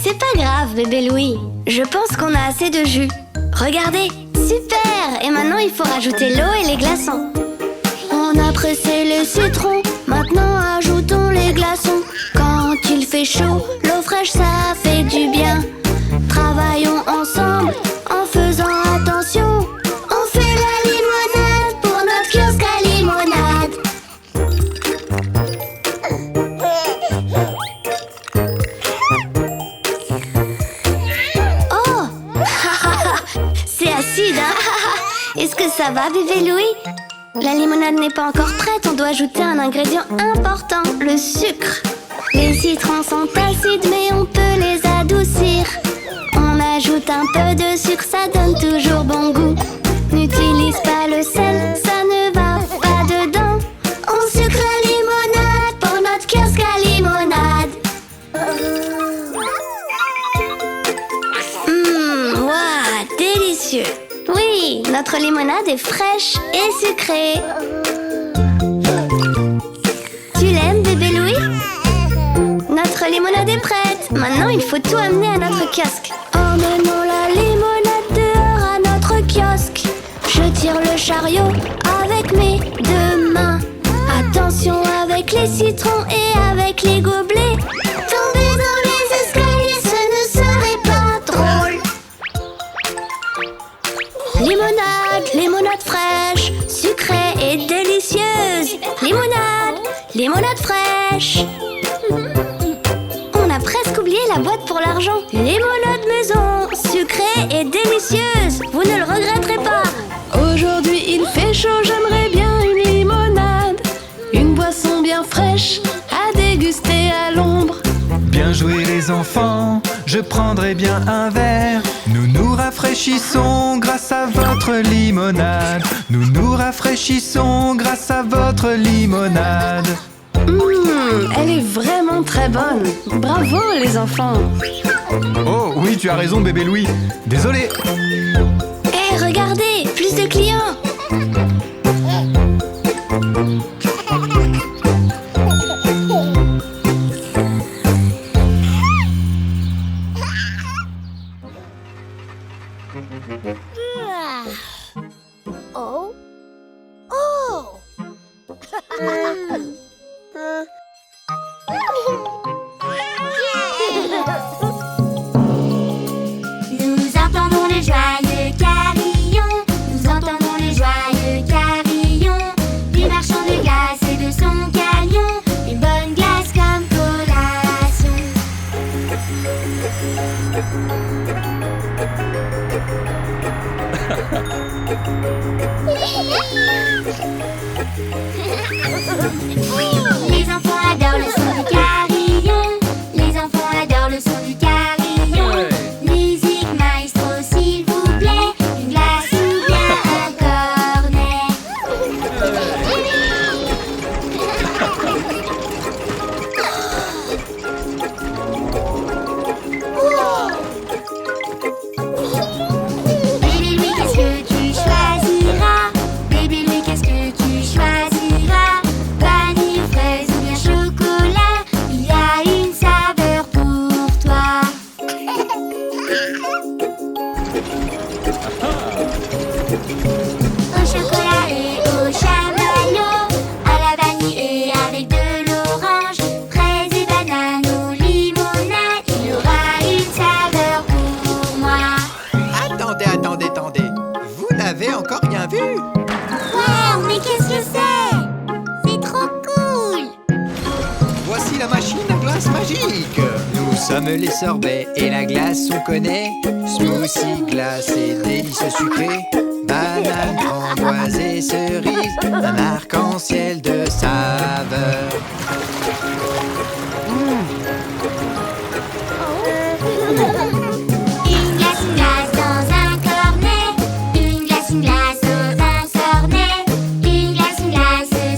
C'est pas grave, bébé Louis. Je pense qu'on a assez de jus. Regardez, super! Et maintenant, il faut rajouter l'eau et les glaçons. On a pressé les citrons, maintenant ajoutons les glaçons. Quand il fait chaud, l'eau fraîche, ça fait du bien. Travaillons ensemble en faisant attention. On fait la limonade pour notre kiosque à limonade. Oh! C'est acide, hein? Est-ce que ça va, bébé Louis? La limonade n'est pas encore prête, on doit ajouter un ingrédient important, le sucre. Les citrons sont acides, mais on peut les adoucir. On ajoute un peu de sucre, ça donne toujours bon goût. N'utilise pas le sel, ça ne va pas dedans. On sucre la limonade pour notre kiosque à limonade. Waouh, délicieux. Oui, notre limonade est fraîche et sucrée. Tu l'aimes, bébé Louis? Notre limonade est prête. Maintenant, il faut tout amener à notre kiosque. Emmenons la limonade dehors à notre kiosque. Je tire le chariot avec mes deux mains. Attention avec les citrons et avec les gobelets. Tomber dans les escaliers, ce ne serait pas drôle. Limonade, limonade fraîche, sucrée et délicieuse. Limonade, limonade fraîche. On a presque oublié la boîte pour l'argent. Limonade maison, sucrée et délicieuse. Vous ne le regretterez pas. Aujourd'hui il fait chaud, j'aimerais bien une limonade. Une boisson bien fraîche à déguster à l'ombre. Bien joué les enfants, je prendrai bien un verre. Nous nous rafraîchissons grâce à votre limonade. Nous nous rafraîchissons grâce à votre limonade. Elle est vraiment très bonne. Bravo les enfants. Oh oui, tu as raison bébé Louis. Désolé. Hé, regardez, plus de clients. Oh. Oh. Nous entendons les joyeux carillons, nous entendons les joyeux carillons du marchand de glace et de son camion, une bonne glace comme collation. Les enfants adorent le son du carillon, les enfants adorent le son du carillon. Musique maestro s'il vous plaît, une glace ou bien un cornet. Bébé Louis, qu'est-ce que tu choisiras? Bébé Louis, qu'est-ce que tu choisiras? Vanille, fraise ou bien chocolat? Il y a une saveur pour toi. Au chocolat et au chamallow, à la vanille et avec de l'orange, fraises et bananes ou limonade, il y aura une saveur pour moi. Attendez. Vous n'avez encore rien vu? Wow, mais qu'est-ce que c'est? C'est trop cool! Voici la machine à glace magique. Nous sommes les sorbets et la glace on connaît. Smoothie, glace et délicieux sucré. banane, framboise et cerise, un arc-en-ciel de saveur. Une glace dans un cornet, une glace dans un cornet, une glace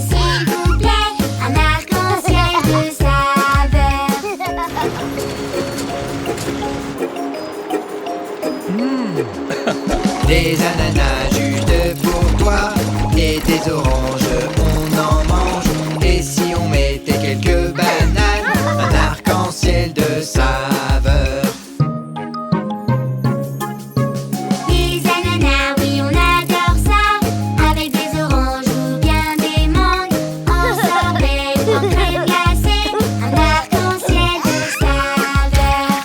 s'il vous plaît, un arc-en-ciel de saveur. Des ananas juste pour toi et des oranges, on en mange. Et si on mettait quelques bananes, un arc-en-ciel de saveur. Des ananas, oui on adore ça, avec des oranges ou bien des mangues, en sorbet ou en crème glacée, un arc-en-ciel de saveur.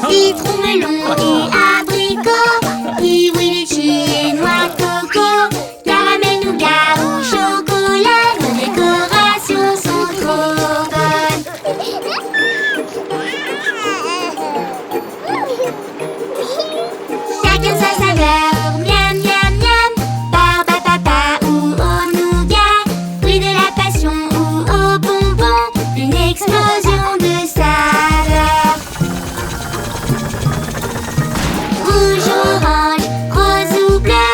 Citron, melon et abricot, kiwi, litchi et noix de coco, caramel, nougat ou chocolat, nos décorations sont trop bonnes. Chacun sa saveur, miam miam miam, barbe à papa ou au nougat, fruit de la passion ou au bonbon, une explosion de saveurs. Rouge, orange, rose ou bleu,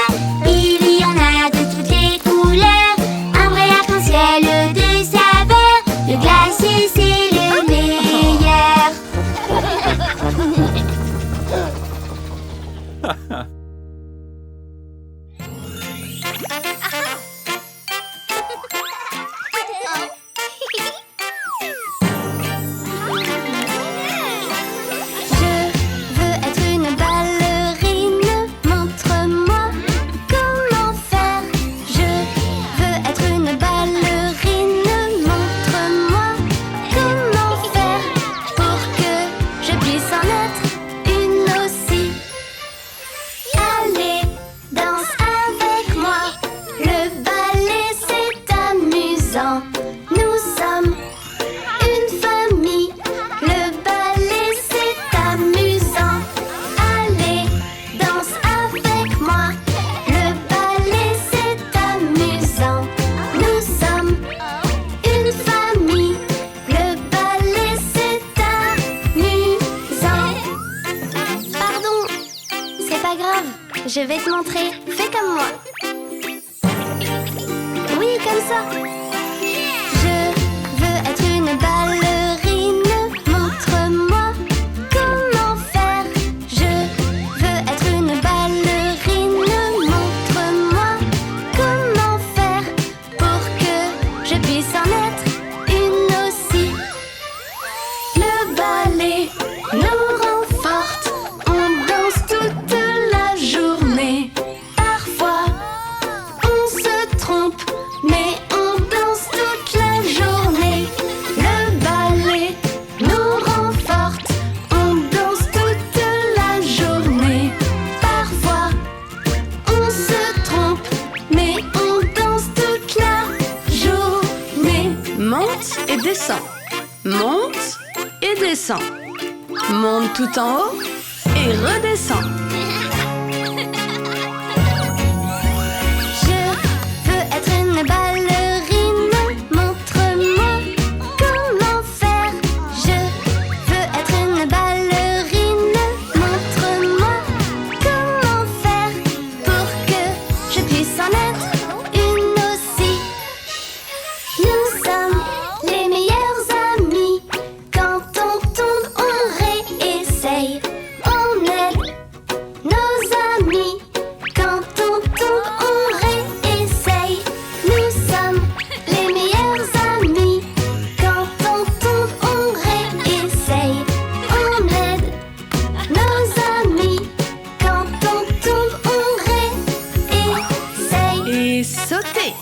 il y en a de toutes les couleurs, un vrai arc-en-ciel de saveurs, le glacier c'est le meilleur. Je veux être une ballerine, montre-moi comment faire. Je veux être une ballerine, montre-moi comment faire pour que je puisse en être une aussi. Allez, danse avec moi, le ballet c'est amusant. Nous sommes une famille, le ballet c'est amusant. Allez, danse avec moi, le ballet c'est amusant. Nous sommes une famille, le ballet c'est amusant. Pardon, c'est pas grave, je vais te montrer, fais comme moi. Oui, comme ça. Je veux être une ballerine, montre-moi comment faire. Je veux être une ballerine, montre-moi comment faire pour que je puisse en être une aussi. Le ballet nous rend fortes, on danse toute la journée. Parfois on se trompe, mais on danse toute la journée. Le ballet nous rend fortes, on danse toute la journée. Parfois on se trompe, mais on danse toute la journée. Monte et descends. Monte et descends. Monte tout en haut et redescends. Je veux être une ballerine, montre-moi comment faire. Je veux être une ballerine, montre-moi comment faire pour que je puisse en être une aussi. Nous sommes les meilleurs amis, quand on tombe on réessaye, on aide nos amis. Quand on tombe, on réessaye. Nous sommes les meilleurs amis. Quand on tombe, on réessaye. On aide nos amis. Quand on tombe, on réessaye. Et sautez.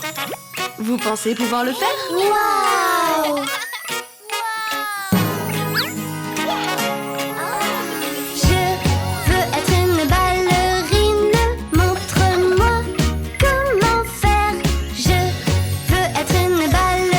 Vous pensez pouvoir le faire? Waouh! Je veux être une ballerine, montre-moi comment faire. Je veux être une ballerine.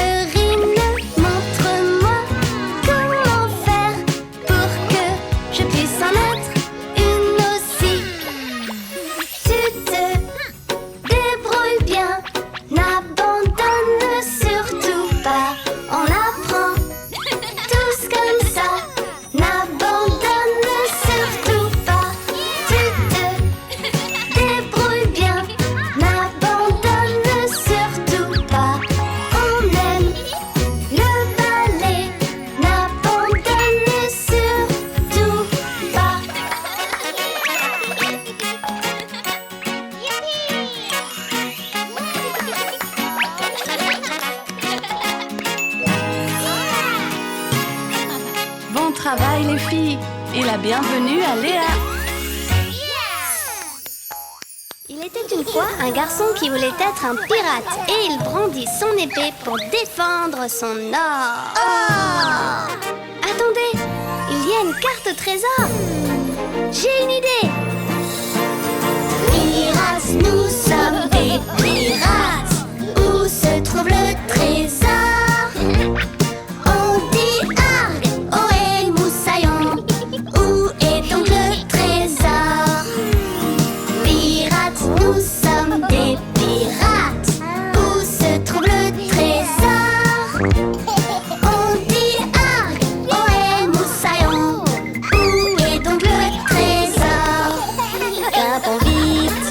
travail les filles et la bienvenue à Léa. Il était une fois un garçon qui voulait être un pirate et il brandit son épée pour défendre son or. Oh! Attendez, il y a une carte au trésor. J'ai une idée. Pirates, nous sommes des pirates. Où se trouve le trésor? On dit Argue, ohé, moussaillon. Où est donc le trésor? Pirates, nous sommes des pirates. Où se trouve le trésor? On dit Argue, ohé, moussaillon. Où est donc le trésor? Grimpons vite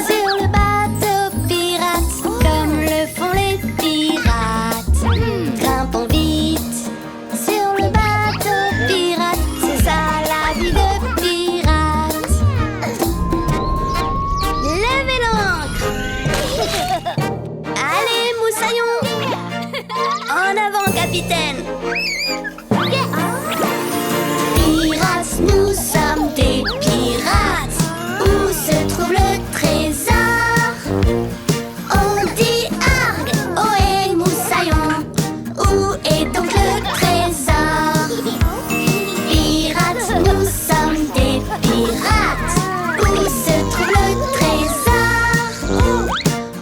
sur le bateau pirate, comme le font les pirates. Grimpons vite sur le bateau pirate, c'est ça la vie de pirate. Levez l'ancre. Allez, moussaillon. En avant, capitaine. Pirates, nous sommes des pirates. Où se trouve le trésor? On dit Argue, ohé, moussaillon. Où est donc le trésor? Pirates, nous sommes des pirates. Où se trouve le trésor?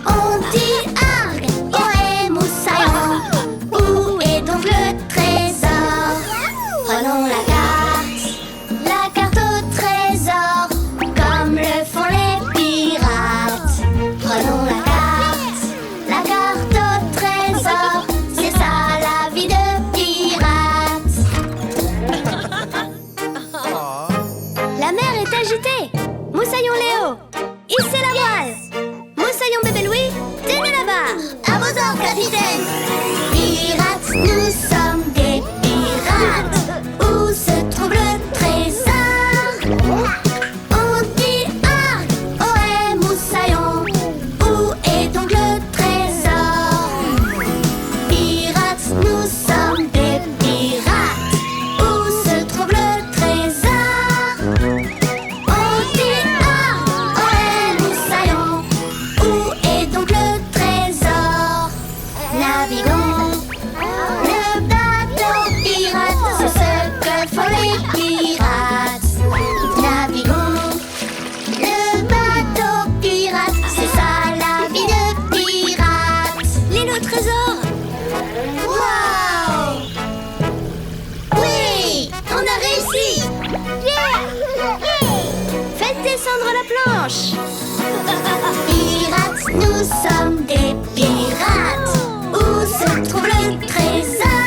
On dit Argue, ohé, moussaillon. Où est donc le trésor? Prenons la carte au trésor, comme le font les pirates. Prenons la carte au trésor, c'est ça la vie de pirate. La mer est agitée. Moussaillon Léo, hissez la voile. Moussaillon bébé Louis, tenez la barre. À vos ordres, capitaine. Pirates, nous sommes des pirates. Où se trouve le trésor? On dit Argue, ohé, moussaillon. Où est donc le trésor? Pirates, nous sommes des pirates. Où se trouve le trésor? On dit Argue, ohé, moussaillon. Où est donc le trésor? Naviguons le bateau pirate, c'est ce que font les pirates. Naviguons le bateau pirate, c'est ça la vie de pirate. L'île au trésor. Waouh! Oui, on a réussi. Faites descendre la planche. Pirates, nous sommes des pirates. Où se trouve le trésor?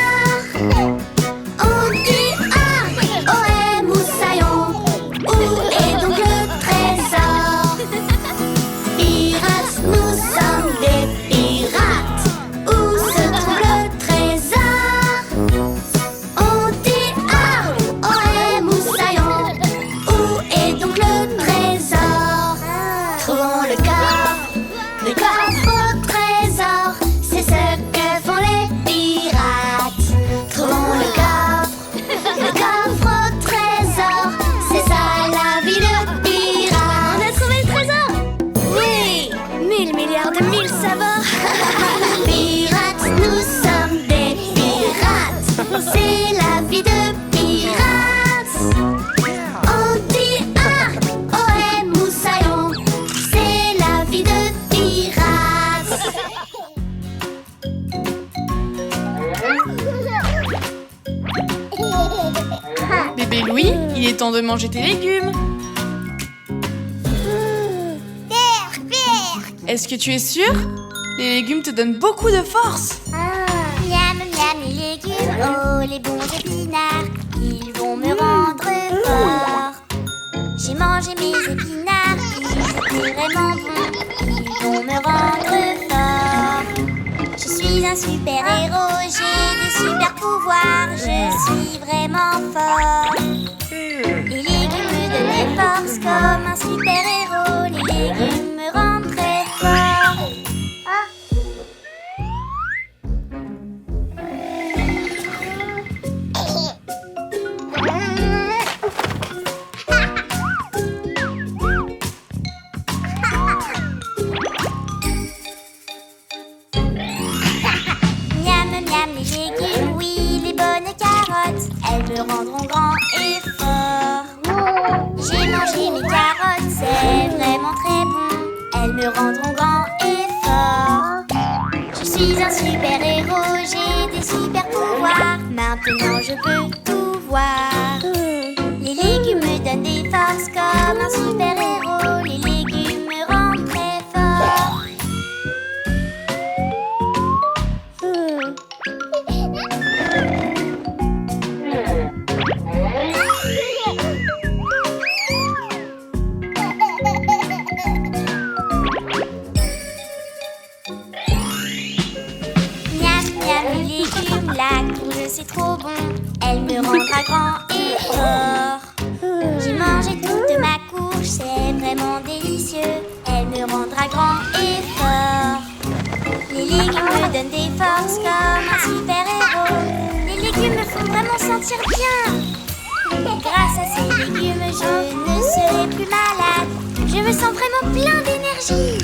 On dit Argue, ohé, moussaillon. Où est donc le trésor? Pirates, nous sommes des pirates. Où se trouve le trésor? On dit Argue, ohé, moussaillon. Où est donc le trésor? Trouvons le coffre au trésor, c'est ce que font les pirates. Trouvons le coffre au trésor, c'est ça la vie de pirate. On a trouvé le trésor? Oui, 1000 milliards de 1000 savoirs. Pirates, nous sommes des pirates, c'est la vie de pirates. On dit Argue, ohé, moussaillon, c'est la vie de pirates. Bébé Louis, il est temps de manger tes légumes. Est-ce que tu es sûr? Les légumes te donnent beaucoup de force. Miam, miam, les légumes, oh les bons épinards, ils vont me rendre fort. J'ai mangé mes épinards, ils étaient vraiment bons, ils vont me rendre fort. Je suis un super héros, j'ai des super pouvoirs, je suis vraiment fort. Les légumes me donnent des forces comme un super héros, les légumes me rendent très fort. me rendront grand et fort. J'ai mangé mes carottes, c'est vraiment très bon. Elles me rendront grand et fort. Je suis un super-héros, j'ai des super pouvoirs. Maintenant je peux tout voir. Les légumes me donnent des forces comme un super-héros. Les légumes me rendent très fort. Miam, miam, les légumes, la courge c'est trop bon. Elle me rendra grand et fort. J'ai mangé toute ma courge, c'est vraiment délicieux. Elle me rendra grand et fort. Les légumes me donnent des forces comme un super-héros. Les légumes me font vraiment sentir bien. Grâce à ces légumes, je ne serai plus malade. Je me sens vraiment plein d'énergie.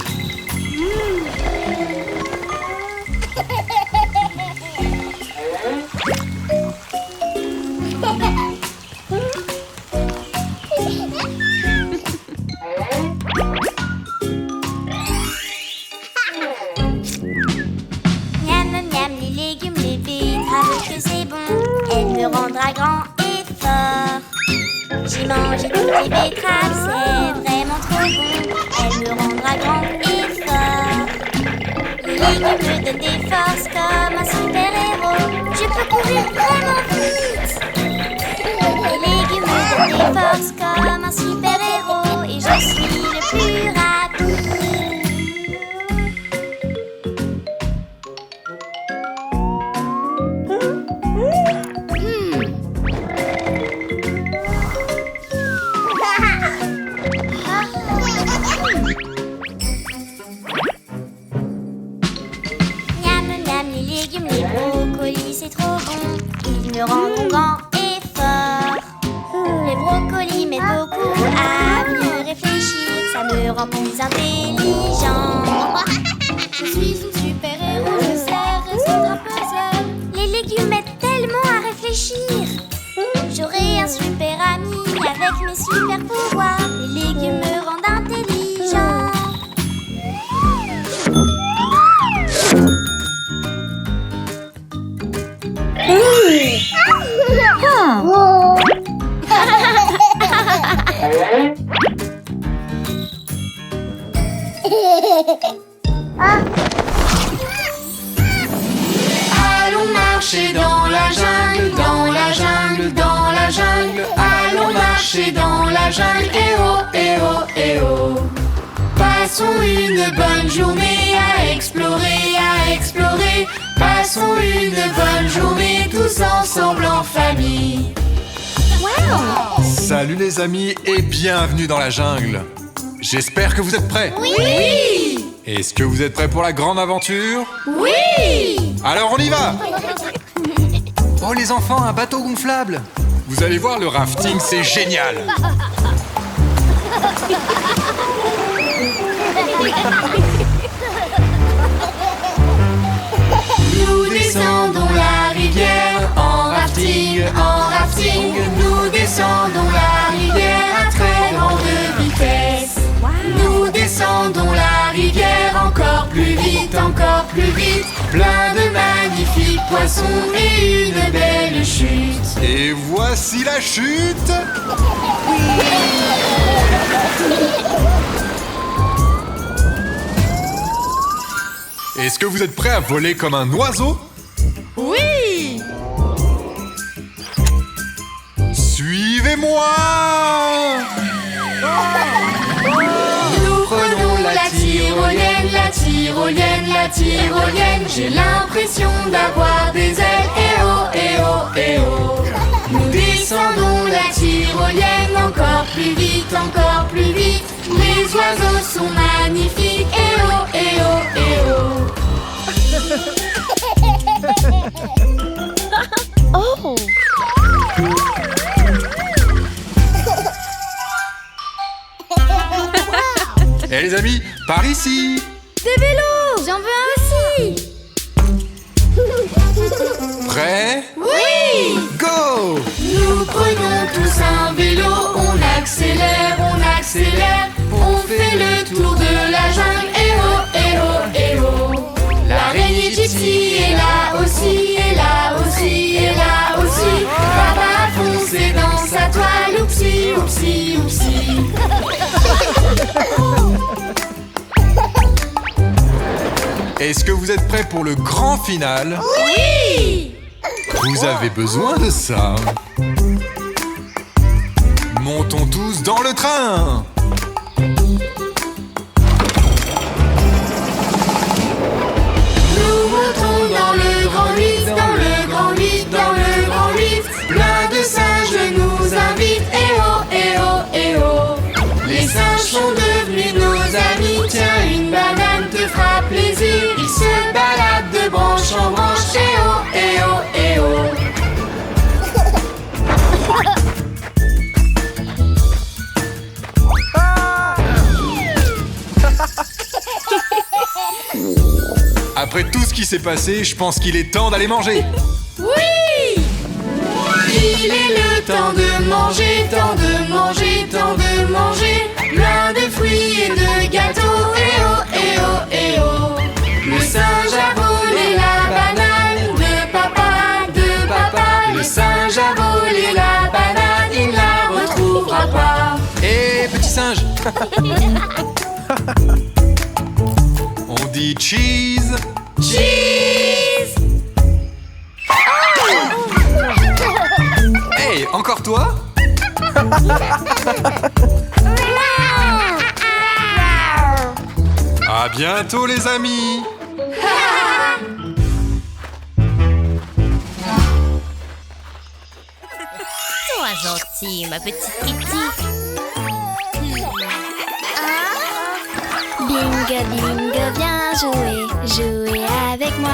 Miam, miam, les légumes, les betteraves, que c'est bon. Elle me rendra grand et fort. J'ai mangé toutes les betteraves, c'est vraiment trop bon. Elle me rendra grand et fort. Les légumes me donnent des forces comme un super-héros. Je peux courir vraiment vite. Les légumes me donnent des forces comme un super-héros. Et je suis le plus rapide. Miam, miam, les légumes, les brocolis, c'est trop bon. Ils me rendront grand et fort. Le brocoli m'aide beaucoup à mieux réfléchir. Ça me rend plus intelligent. Je suis une super-héros, je sais résoudre un puzzle. Les légumes m'aident tellement à réfléchir. J'aurai un super ami avec mes super pouvoirs. Les légumes me rendent intelligent. Allons marcher dans la jungle, dans la jungle, dans la jungle. Allons marcher dans la jungle, eh oh, eh oh, eh oh. Passons une bonne journée à explorer, à explorer. Passons une bonne journée tous ensemble en famille. Salut les amis et bienvenue dans la jungle. J'espère que vous êtes prêts. Oui! Est-ce que vous êtes prêts pour la grande aventure? Oui! Alors on y va! Oh les enfants, un bateau gonflable! Vous allez voir, le rafting c'est génial! Nous descendons la rivière en rafting, en rafting. Nous descendons la rivière à très grande vitesse. Nous descendons la rivière encore plus vite, encore plus vite. Plein de magnifiques poissons et une belle chute. Et voici la chute! Est-ce que vous êtes prêts à voler comme un oiseau? Oui! Suivez-moi! Nous prenons la tyrolienne, la tyrolienne, la tyrolienne. J'ai l'impression d'avoir des ailes, eh oh, eh oh, eh oh. Nous descendons la tyrolienne encore plus vite, encore plus vite. Les oiseaux sont magnifiques, eh oh, eh oh, eh oh. Oh! Eh les amis, par ici! Des vélos! J'en veux un aussi! Prêts? Oui! Go! Nous Est-ce que vous êtes prêts pour le grand final? Oui! Vous avez besoin de ça. Montons tous dans le train. Nous montons dans le grand lift, dans le grand lift, dans le grand lift. Plein de singes nous invitent, eh oh, eh oh, eh oh. Les singes sont devenus nos amis. Tiens, une banane te fera plaisir. Ils se baladent de branche en branche, eh oh, eh oh, eh oh. Après tout ce qui s'est passé, je pense qu'il est temps d'aller manger. Oui! Il est le temps de manger, temps de manger, temps de manger. Plein de fruits et de gâteaux, eh oh, eh oh, eh oh. Le singe a volé la banane de papa, de papa. Le singe a volé la banane, il la retrouvera pas. Hé, petit singe. On dit cheese. Cheese! Hey, encore toi? À bientôt les amis. Sois gentille, ma petite Kitty. Bingo, bingo, viens jouer, jouer avec moi.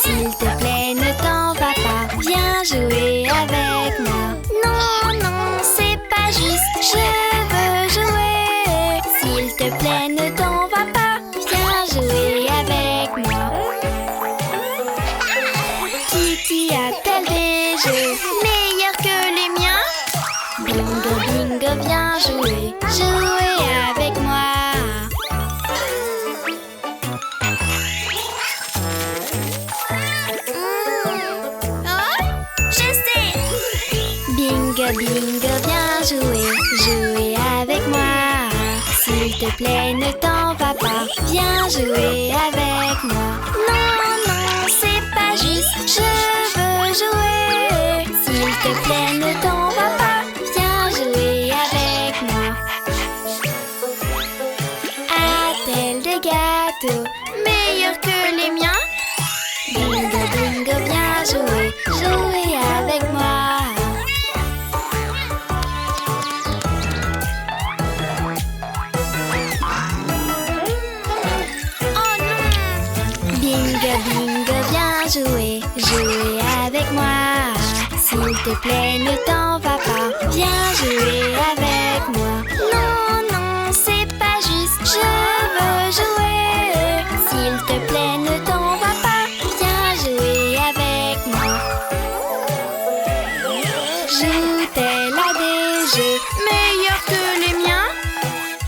S'il te plaît, ne t'en va pas, viens jouer avec moi. Non, non, c'est pas juste, je veux jouer. S'il te plaît, ne t'en va pas, viens jouer avec moi. Kitty a-t-elle des jeux meilleurs que les miens? Bingo, bingo, viens jouer, jouer avec moi. Bingo, bingo, viens jouer, jouer avec moi. S'il te plaît, ne t'en va pas, viens jouer avec moi. Non, non, c'est pas juste, je veux jouer. S'il te plaît, ne t'en va pas, viens jouer avec moi. A-t-elle des gâteaux meilleurs que les miens? Bingo, bingo, viens jouer, jouer avec moi. Bingo, bingo, viens jouer, jouer avec moi. S'il te plaît, ne t'en va pas, viens jouer avec moi. Non, non, c'est pas juste, je veux jouer. S'il te plaît, ne t'en va pas, viens jouer avec moi. Joue-t-elle à des jeux meilleurs que les miens?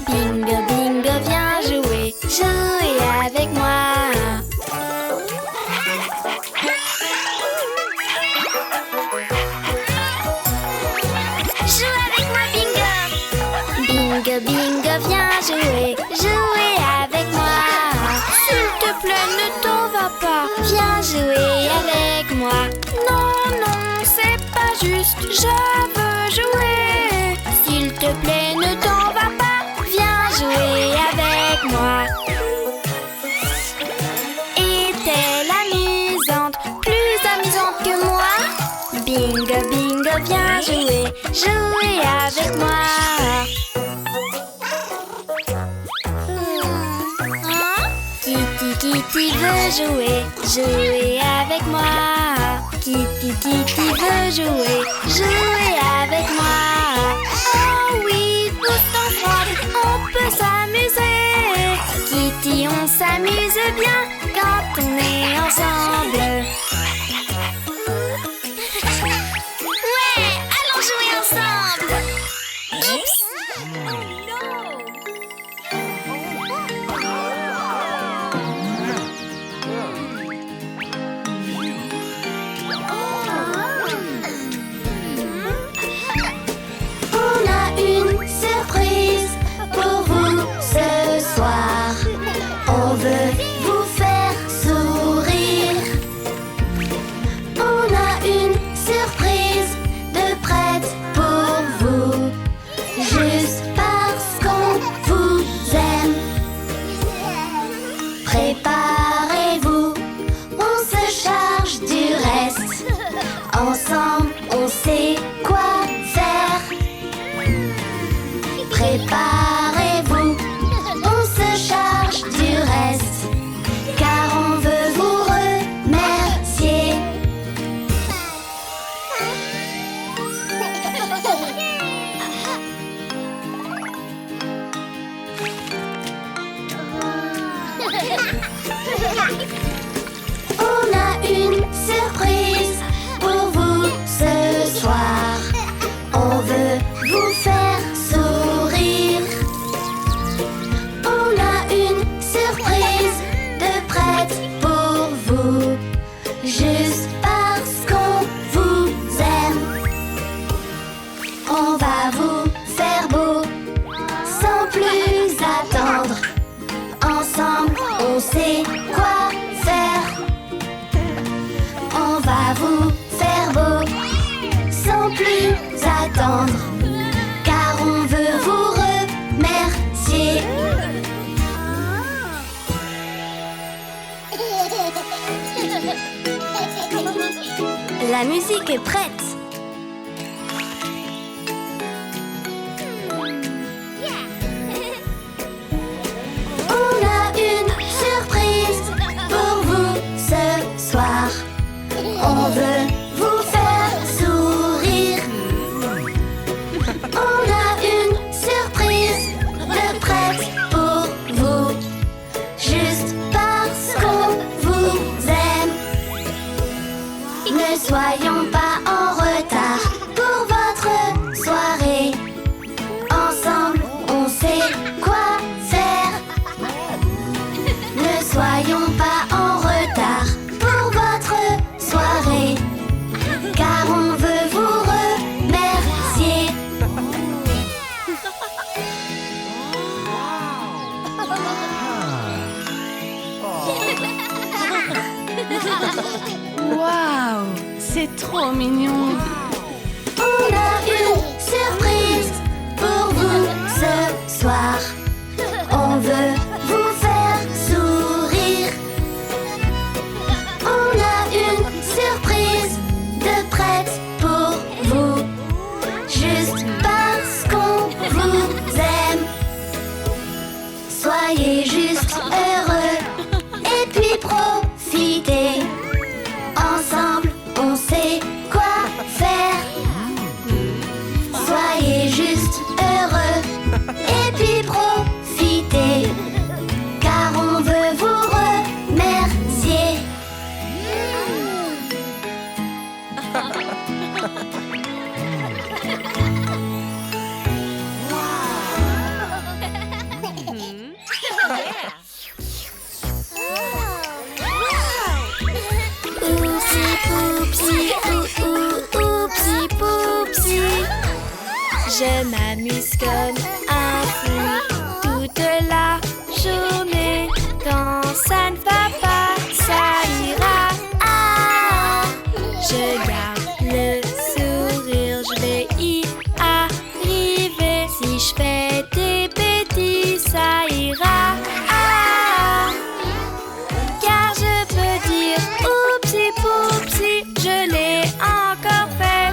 Bingo, bingo, viens jouer, jouer avec moi. Joue avec moi, Bingo! Bingo, bingo, viens jouer, jouer avec moi. S'il te plaît, ne t'en va pas, viens jouer avec moi. Non, non, c'est pas juste, je veux jouer. S'il te plaît, ne t'en va pas, viens jouer avec moi. Est-elle amusante, plus amusante que moi? Bingo, bingo, viens jouer, jouer avec moi. Kitty, Kitty veut jouer, jouer avec moi. Kitty, Kitty veut jouer, jouer avec moi. Oh oui, tout ensemble, on peut s'amuser. Kitty, on s'amuse bien quand on est ensemble. Ouais, allons jouer ensemble. Oups. On a une surprise pour vous ce soir. On veut vous faire Ensemble, on sait quoi faire. Préparez-vous, on se charge du reste, car on veut vous remercier. On a une surprise pour vous ce soir. On veut vous faire sourire. On a une surprise de prête pour vous, juste parce qu'on vous aime. On va vous faire beau sans plus attendre. Ensemble, on sait quoi faire. On va vous faire beau sans plus attendre, car on veut vous remercier. La musique est prête. On a une surprise pour vous ce soir. On veut vous faire sourire. On a une surprise de prête pour vous, juste parce qu'on vous aime. Ne soyons pas en retard pour votre soirée. Ensemble, on sait quoi faire. Ne soyons pas en retard pour votre soirée, car on veut vous remercier. Waouh, c'est trop mignon. On a une surprise pour vous ce soir. On veut vous faire sourire. On a une surprise de prête pour vous, juste parce qu'on vous aime. Soyez juste heureux et puis profitez. Ensemble, on sait quoi faire. Soyez juste heureux et puis profitez, car on veut vous remercier. Oupsi poupsi, je m'amuse comme un fou toute la journée. Quand ça ne va pas, ça ira. Ah, je garde le sourire, je vais y arriver. Si je fais des bêtises, ça ira. Ah, car je peux dire oupsi poupsi, je l'ai encore fait.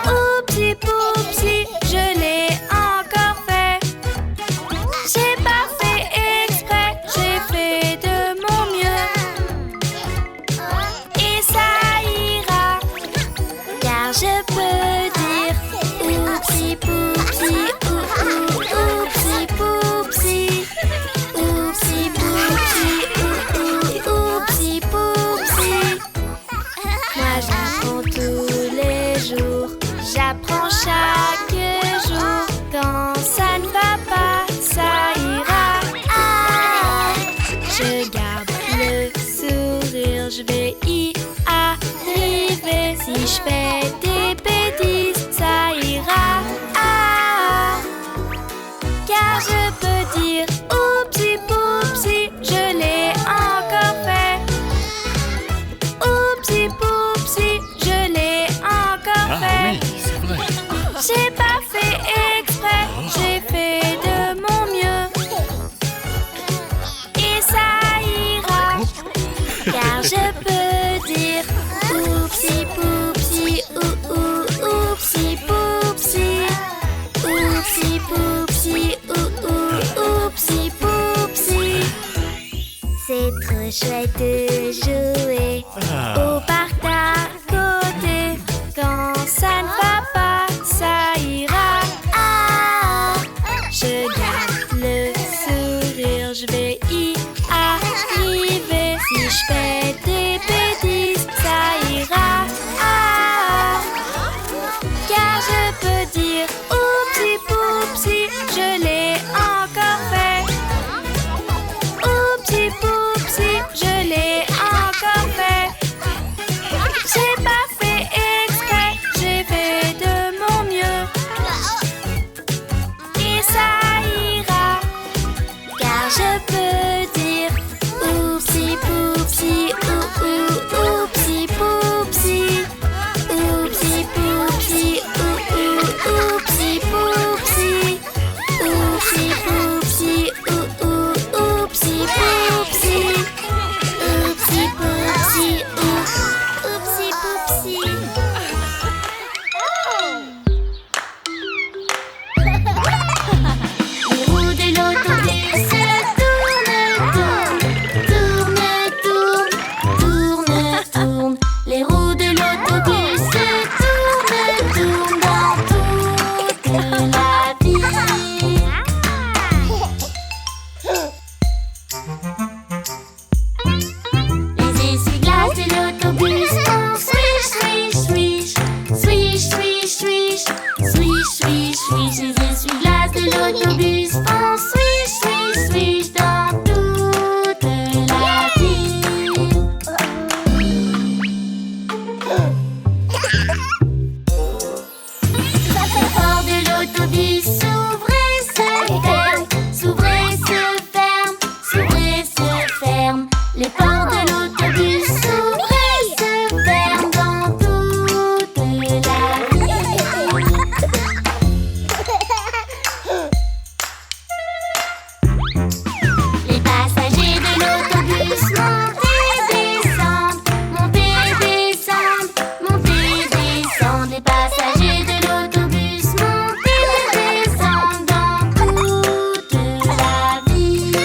Oupsi poupsi, je l'ai encore fait. J'ai pas fait exprès, j'ai fait de mon mieux. Et ça ira, car je peux dire oupsi poupsi, oupsi poupsi, oupsi poupsi, oupsi poupsi. Moi j'apprends tous les jours, j'apprends chaque jour. Quand ça ne va pas, ça ira. Ah, je garde le sourire, je vais y arriver. Si je fais des bêtises, ça ira. Ah, car je peux dire oupsi poupsi, je l'ai encore fait. Oupsi poupsi, je l'ai encore fait. Oui, c'est vrai. J'ai pas fait exprès, j'ai fait de mon mieux. Et ça ira, car je peux dire oupsi chouette de jouer au parc d'à côté. Quand ça ne va pas, ça ira. Ah, je garde le sourire, je vais y arriver. Si je fais des bêtises, ça ira. Ah, car je peux dire oupsie poupsie, je l'ai encore fait. Oupsie poupsie, je l'ai encore fait. J'ai pas fait exprès, j'ai fait de mon mieux. Et ça ira, car je peux dire oupsie poupsie, oupsie poupsie. Oupsie poupsie, oupsie poupsie. Oupsie poupsie, oupsie poupsie. Oupsie poupsie, oupsie poupsie. Les roues de l'autobus tournent. Les roues de l'autobus tournent dans toute la ville. Les essuie-glaces de l'autobus font swish, swish, swish. Swish, swish, swish. Swish, swish, swish. Les essuie-glaces de l'autobus font swish, swish, swish dans toute la ville. Les portes de l'autobus s'ouvrent et se ferment, s'ouvrent et se ferment, s'ouvrent et se ferment. Les portes de l'autobus s'ouvrent et se ferment dans toute la ville. Les passagers de l'autobus montent et descendent, montent et descendent, montent et descendent. Les passagers de l'autobus montent et descendent dans toute la ville.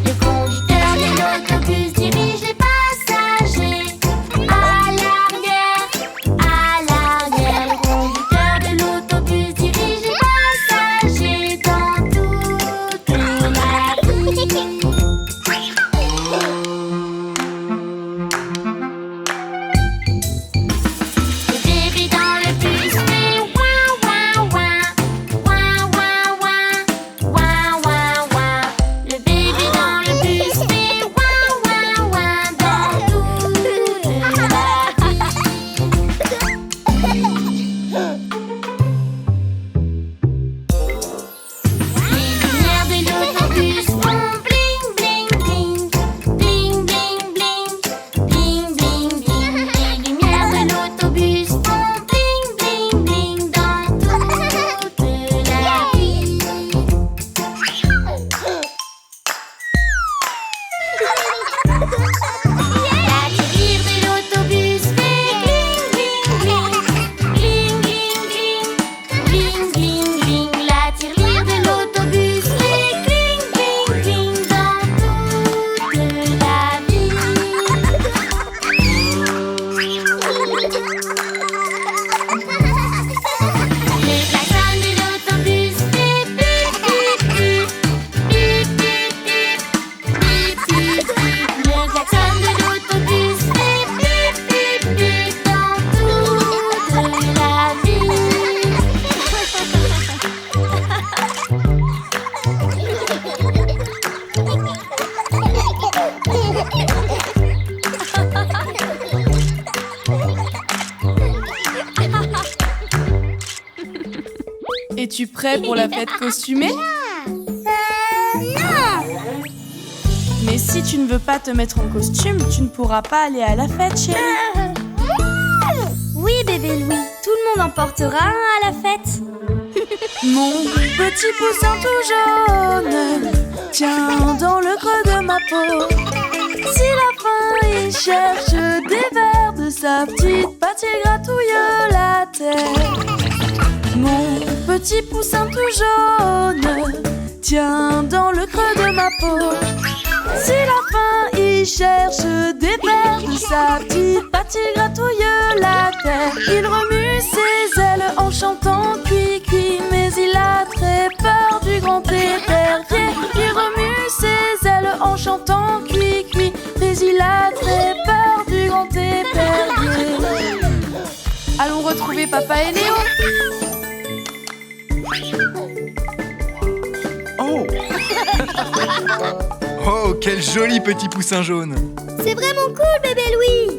Le conducteur de l'autobus dirige les passagers à l'arrière, à l'arrière. Le conducteur de l'autobus dirige les passagers dans toute la ville. Le bébé dans le bus fait ouin ouin ouin, ouin ouin ouin, ouin ouin ouin. Le bébé dans le bus fait ouin ouin ouin dans toute la Les lumières de l'autobus font bling bling bling, bling bling bling, bling bling bling. Les lumières de l'autobus font bling bling bling dans toute la ville. La tirelire de l'autobus fait bling bling bling, bling bling bling, bling bling bling. La tirelire de l'autobus fait bling bling bling dans toute la ville. Le klaxon de l'autobus fait bip bip bip, bip bip bip, bip bip bip. Le klaxon de l'autobus fait bip bip bip dans toute la ville. Es-tu prêt pour la fête costumée? Mais si tu ne veux pas te mettre en costume, tu ne pourras pas aller à la fête, chérie. Oui, bébé Louis, tout le monde en portera un à la fête. Mon petit poussin tout jaune, tiens dans le creux de ma peau. Si la faim il cherche des vers de sa petite patte, il gratouille la terre. Mon petit poussin tout jaune tient dans le creux de ma peau. Si la faim il cherche des vers de sa petite patte, il gratouille la terre. Il remue ses ailes en chantant cui cui, mais il a très peur du grand épervier. Il remue ses ailes en chantant cui cui, mais il a très peur du grand épervier. Allons retrouver Papa et Léo. Oh! Oh, quel joli petit poussin jaune! C'est vraiment cool, bébé Louis.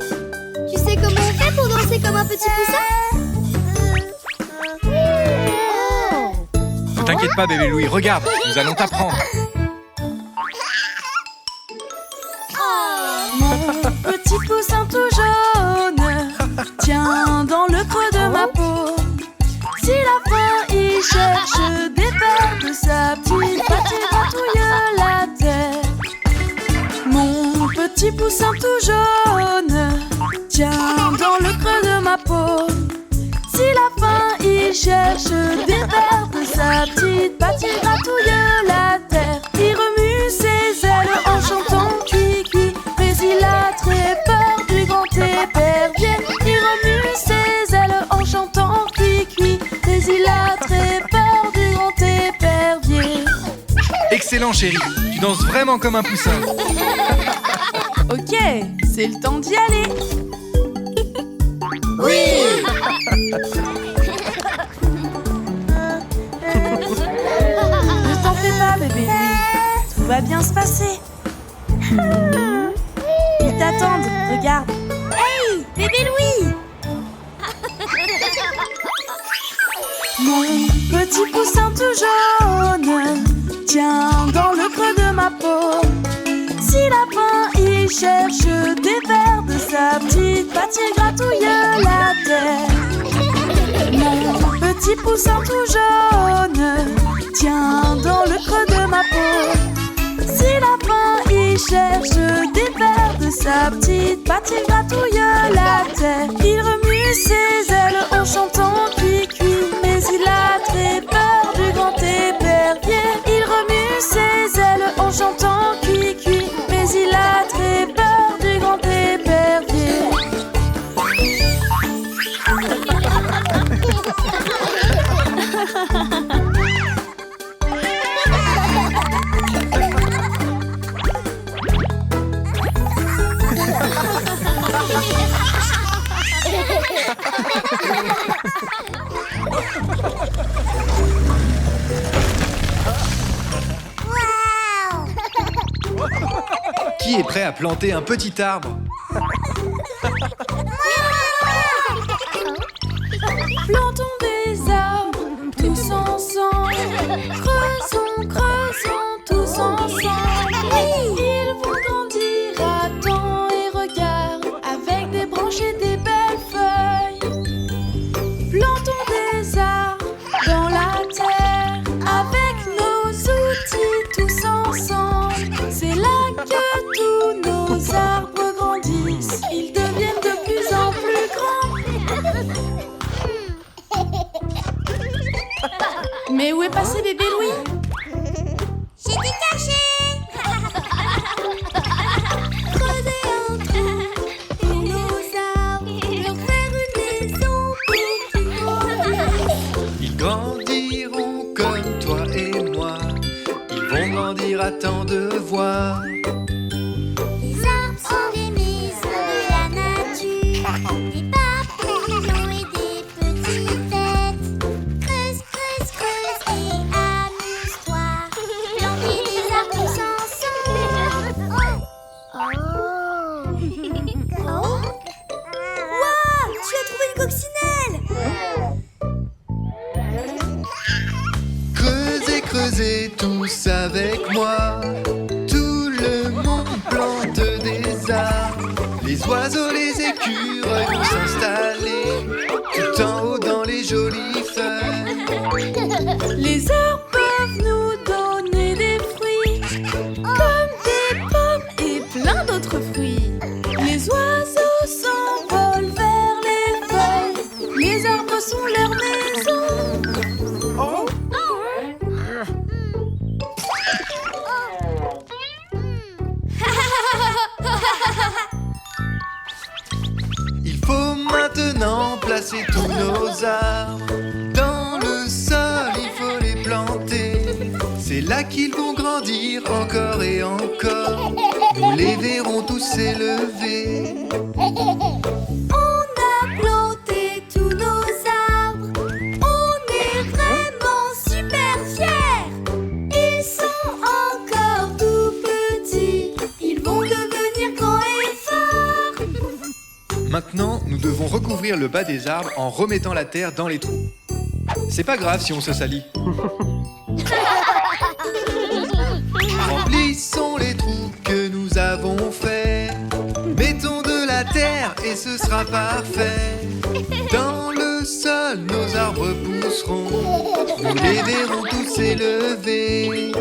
Tu sais comment on fait pour danser comme un petit poussin? Ne t'inquiète pas, bébé Louis, regarde, nous allons t'apprendre. Mon petit poussin tout jaune tient dans le creux de ma peau. Si la faim il cherche des vers de sa petite patte, il gratouille la terre. Mon petit poussin tout jaune tient dans le creux de ma peau. Si la faim il cherche des vers de sa petite patte, il gratouille la terre. Il remue ses ailes en chantant cui cui, mais il a très peur du grand épervier. Il remue ses ailes en chantant cui cui, mais il a très peur du grand épervier. Excellent, chérie, tu danses vraiment comme un poussin. Ok, c'est le temps d'y aller. Oui. Ne t'en fais pas, bébé Louis. Tout va bien se passer. Ils t'attendent, regarde. Hey, bébé Louis. Mon petit poussin tout jaune tient dans le creux de ma peau. Si la faim il cherche des vers de sa petite patte, il gratouille la terre. Mon petit poussin tout jaune tient dans le creux de ma peau. Si la faim il cherche des vers de sa petite patte, il gratouille la terre. Il remue ses ailes en chantant cui cui, mais il a très peur du grand épervier. Il remue ses ailes en chantant cui cui, mais il a très peur du grand épervier. Qui est prêt à planter un petit arbre? Plantons des arbres tous ensemble. Creusons, creusons tous ensemble. Ils vont grandir à temps et regard, avec des branches et des belles feuilles. Plantons des arbres dans la terre, avec nos outils tous ensemble. C'est là que tous nos arbres grandissent. Ils deviennent de plus en plus grands. Mais où est passé bébé Louis? J'étais caché. Creuser un trou pour nos arbres, leur faire une maison pour qu'ils grandissent. Ils grandiront comme toi et moi. Ils vont grandir à tant de voir. Les arbres sont des maisons de la nature, des papillons et des petites têtes. Creuse, creuse, creuse et amuse-toi. Planter des arbres tous ensemble. Waouh, tu as trouvé une coccinelle. Creusez, creusez tous avec moi. Tout le monde plante des arbres. Les oiseaux, les écureuils vont s'installer tout en haut dans les jolies feuilles. Les arbres peuvent nous donner des fruits, comme des pommes et plein d'autres fruits. Les oiseaux s'envolent vers les feuilles. Les arbres sont leur maison. maintenant placer tous nos arbres. Dans le sol, il faut les planter. C'est là qu'ils vont grandir encore et encore. Nous les verrons tous s'élever. On a planté tous nos arbres. On est vraiment super fiers. Ils sont encore tout petits. Ils vont devenir grands et forts. Maintenant, nous devons recouvrir le bas des arbres en remettant la terre dans les trous. C'est pas grave si on se salit. Remplissons les trous que nous avons faits. Mettons de la terre et ce sera parfait. Dans le sol, nos arbres pousseront. Nous les verrons tous s'élever.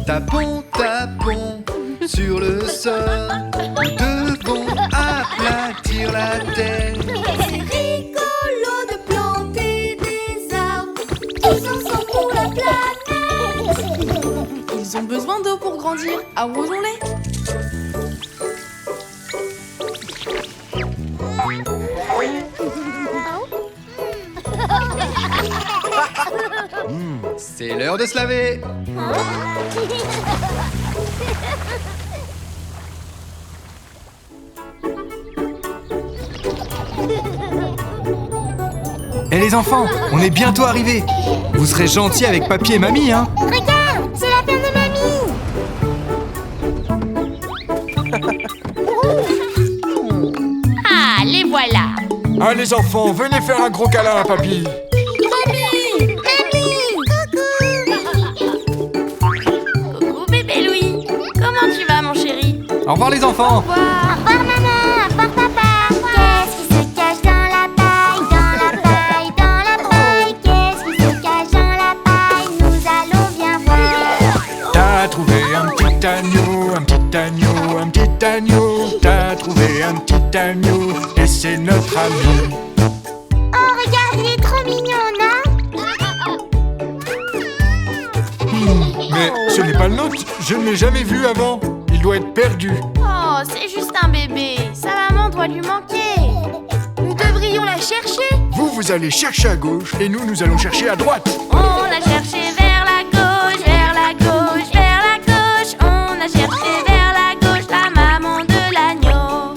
Tapons, tapons sur le sol. Nous devons aplatir la terre. C'est rigolo de planter des arbres. Tous ensemble pour la planète. Ils ont besoin d'eau pour grandir, arrosons-les. C'est l'heure de se laver. Eh les enfants, on est bientôt arrivés. Vous serez gentils avec papy et mamie, hein? Regarde, c'est la ferme de mamie. Ah, les voilà. Ah les enfants, venez faire un gros câlin à papy. Coucou bébé Louis. Comment tu vas mon chéri? Au revoir les enfants. Au revoir maman, au revoir papa. Qu'est-ce qui se cache dans la paille, dans la paille, dans la paille? Qu'est-ce qui se cache dans la paille? Nous allons bien voir. T'as trouvé un petit agneau, un petit agneau, un petit agneau. T'as trouvé un petit agneau et c'est notre ami. Oh regarde, il est trop mignon, non? Mais ce n'est pas le nôtre, je ne l'ai jamais vu avant. Il doit être perdu. Oh, c'est juste un bébé. Sa maman doit lui manquer. Nous devrions la chercher. Vous allez chercher à gauche et nous allons chercher à droite. On l'a cherché vers la gauche, vers la gauche, vers la gauche. On a cherché vers la gauche la maman de l'agneau.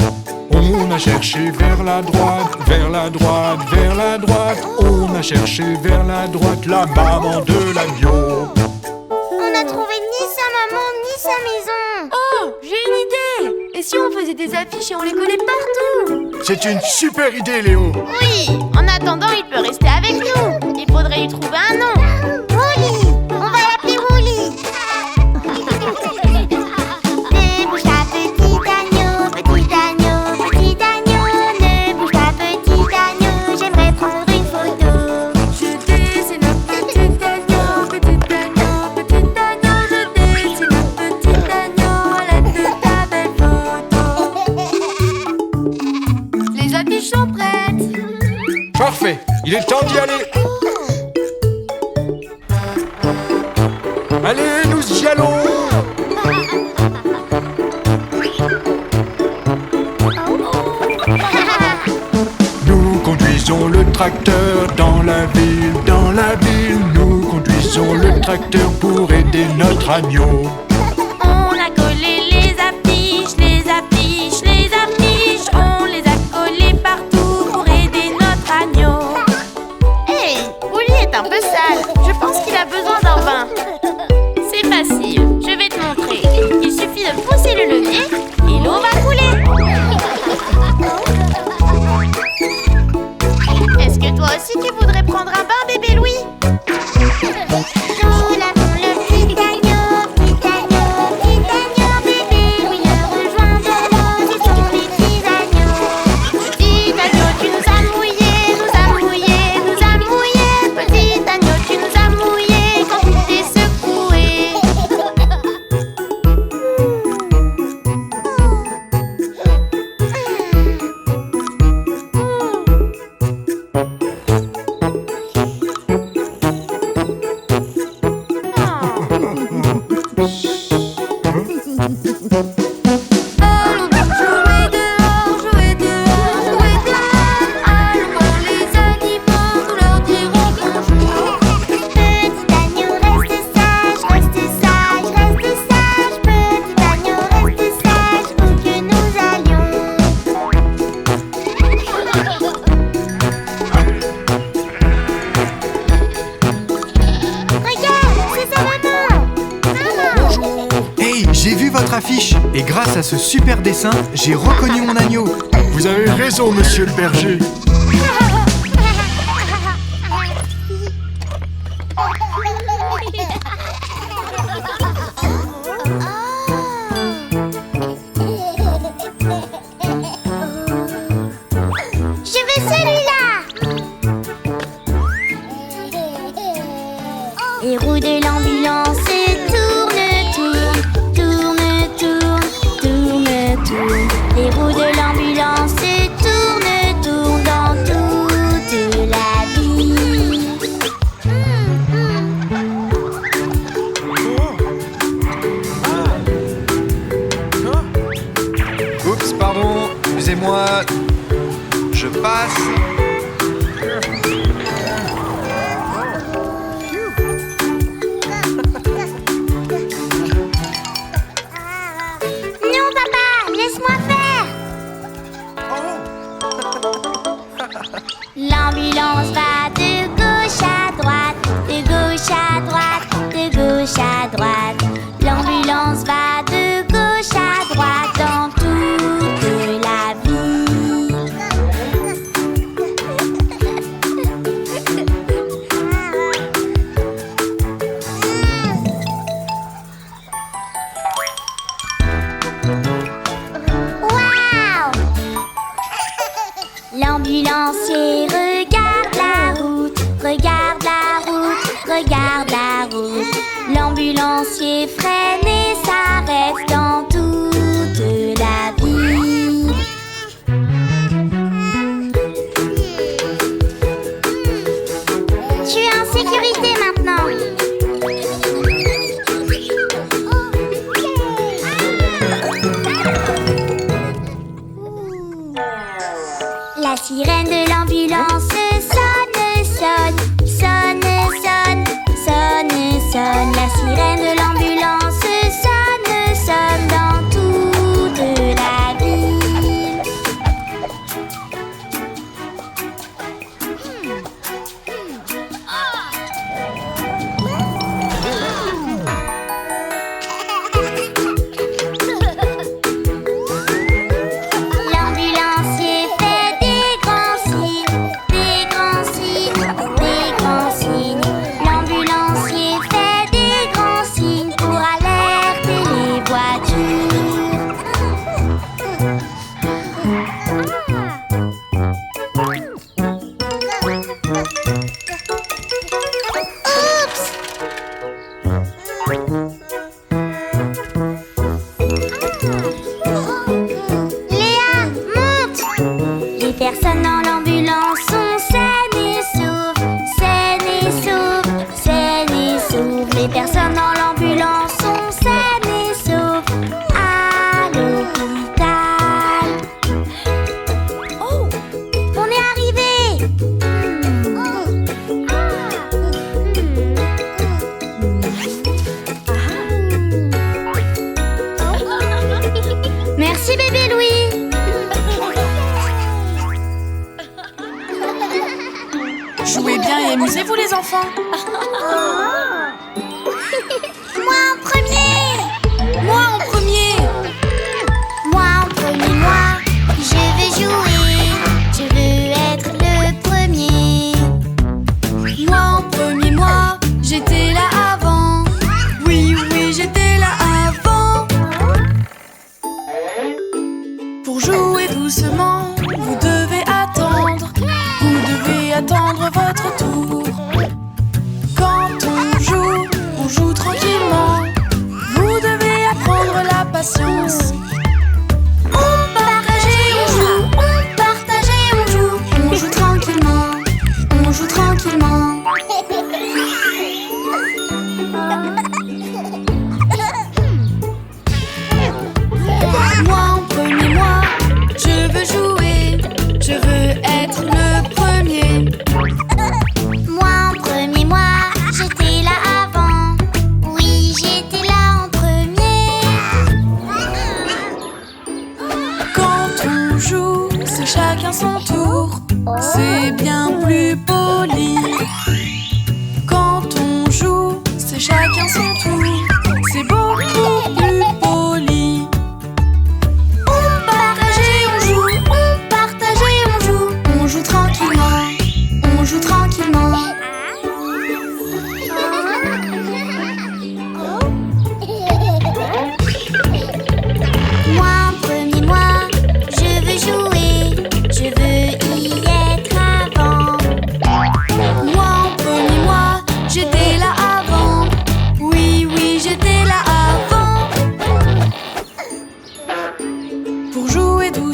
On a cherché vers la droite, vers la droite, vers la droite. On a cherché vers la droite la maman de l'agneau. On n'a trouvé ni sa maman ni sa maison. Oh, j'ai une idée. Et si on faisait des affiches et on les collait partout? C'est une super idée, Léo. Oui, en attendant, il peut rester avec nous. Il faudrait lui trouver un nom. Woolly, on va l'appeler Woolly. Ne bouge pas petit agneau, petit agneau, petit agneau. Ne bouge pas petit agneau, j'aimerais prendre une photo. Je dessine un petit agneau, petit agneau, petit agneau. Je dessine un petit agneau à l'aide de ta belle photo. Les affiches sont prêtes. Parfait, il est temps d'y aller. Allez, nous y allons. Nous conduisons le tracteur dans la ville, dans la ville. Nous conduisons le tracteur pour aider notre agneau. On a collé les affiches, les affiches, les affiches. On les a collées partout pour aider notre agneau. Hé, Woolly est un peu sale. Je pense qu'il a besoin d'un bain. C'est facile, je vais te montrer. Il suffit de pousser le levier et l'eau va couler. Est-ce que toi aussi tu voudrais prendre un bain, bébé Louis? Nous l'avons le petit agneau, bébé Louis le rejoint dans l'eau, ce sont les petits agneaux. Petit agneau, tu nous as mouillés, nous as mouillés, nous as mouillés. Petit agneau, tu nous as mouillés quand tu t'es secoué. Allons donc jouer dehors, jouer dehors, jouer dehors. Et grâce à ce super dessin, j'ai reconnu mon agneau. Vous avez raison, monsieur le berger. Je veux celui-là. Les roues de l'ambulance tournent, tournent, tournent, tournent, tournent. Les roues de l'ambulance tournent, tournent dans toute la ville. Oups, pardon, excusez-moi. Je passe. Non, papa, laisse-moi faire. L'ambulance va de gauche à droite, de gauche à droite, de gauche à droite. L'ambulance va de gauche à droite dans toute la ville. Waouh! L'ambulancier regarde la route, regarde la route, regarde la route. L'ambulancier freine et s'arrête dans toute la ville. Tu es en sécurité maintenant. La sirène de l'ambulance sonne, sonne, sonne, sonne, sonne, sonne. La sirène de l'ambulance sonne, sonne dans toute la ville. L'ambulancier fait des grands signes, des grands signes, des grands signes. L'ambulancier fait des grands signes pour alerter les voitures. Oups! Léa, monte! Les personnes dans l'ambulance sont saines et sauves, saines et sauves, saines et sauves. Les personnes dans l'ambulance sont saines et sauves à l'hôpital. Oh! On est arrivé! Merci bébé Louis. Jouez bien et amusez-vous les enfants. Moi en premier. Moi en premier. Moi en premier, moi. Je veux jouer. Je veux être le premier. Moi en premier, moi. J'étais là avant. Oui, oui, j'étais là avant. Pour jouer doucement, vous devez attendre. Vous devez attendre votre tour. Quand on joue tranquillement. Vous devez apprendre la patience. On partage et on joue. On partage et on joue. On joue tranquillement. On joue tranquillement. Moi en premier, moi, je veux jouer. Je veux être le premier. Moi en premier, moi. J'étais là avant. Oui, j'étais là en premier. Quand on joue, c'est chacun son tour. C'est bien plus poli. Quand on joue, c'est chacun son tour. C'est beaucoup plus poli.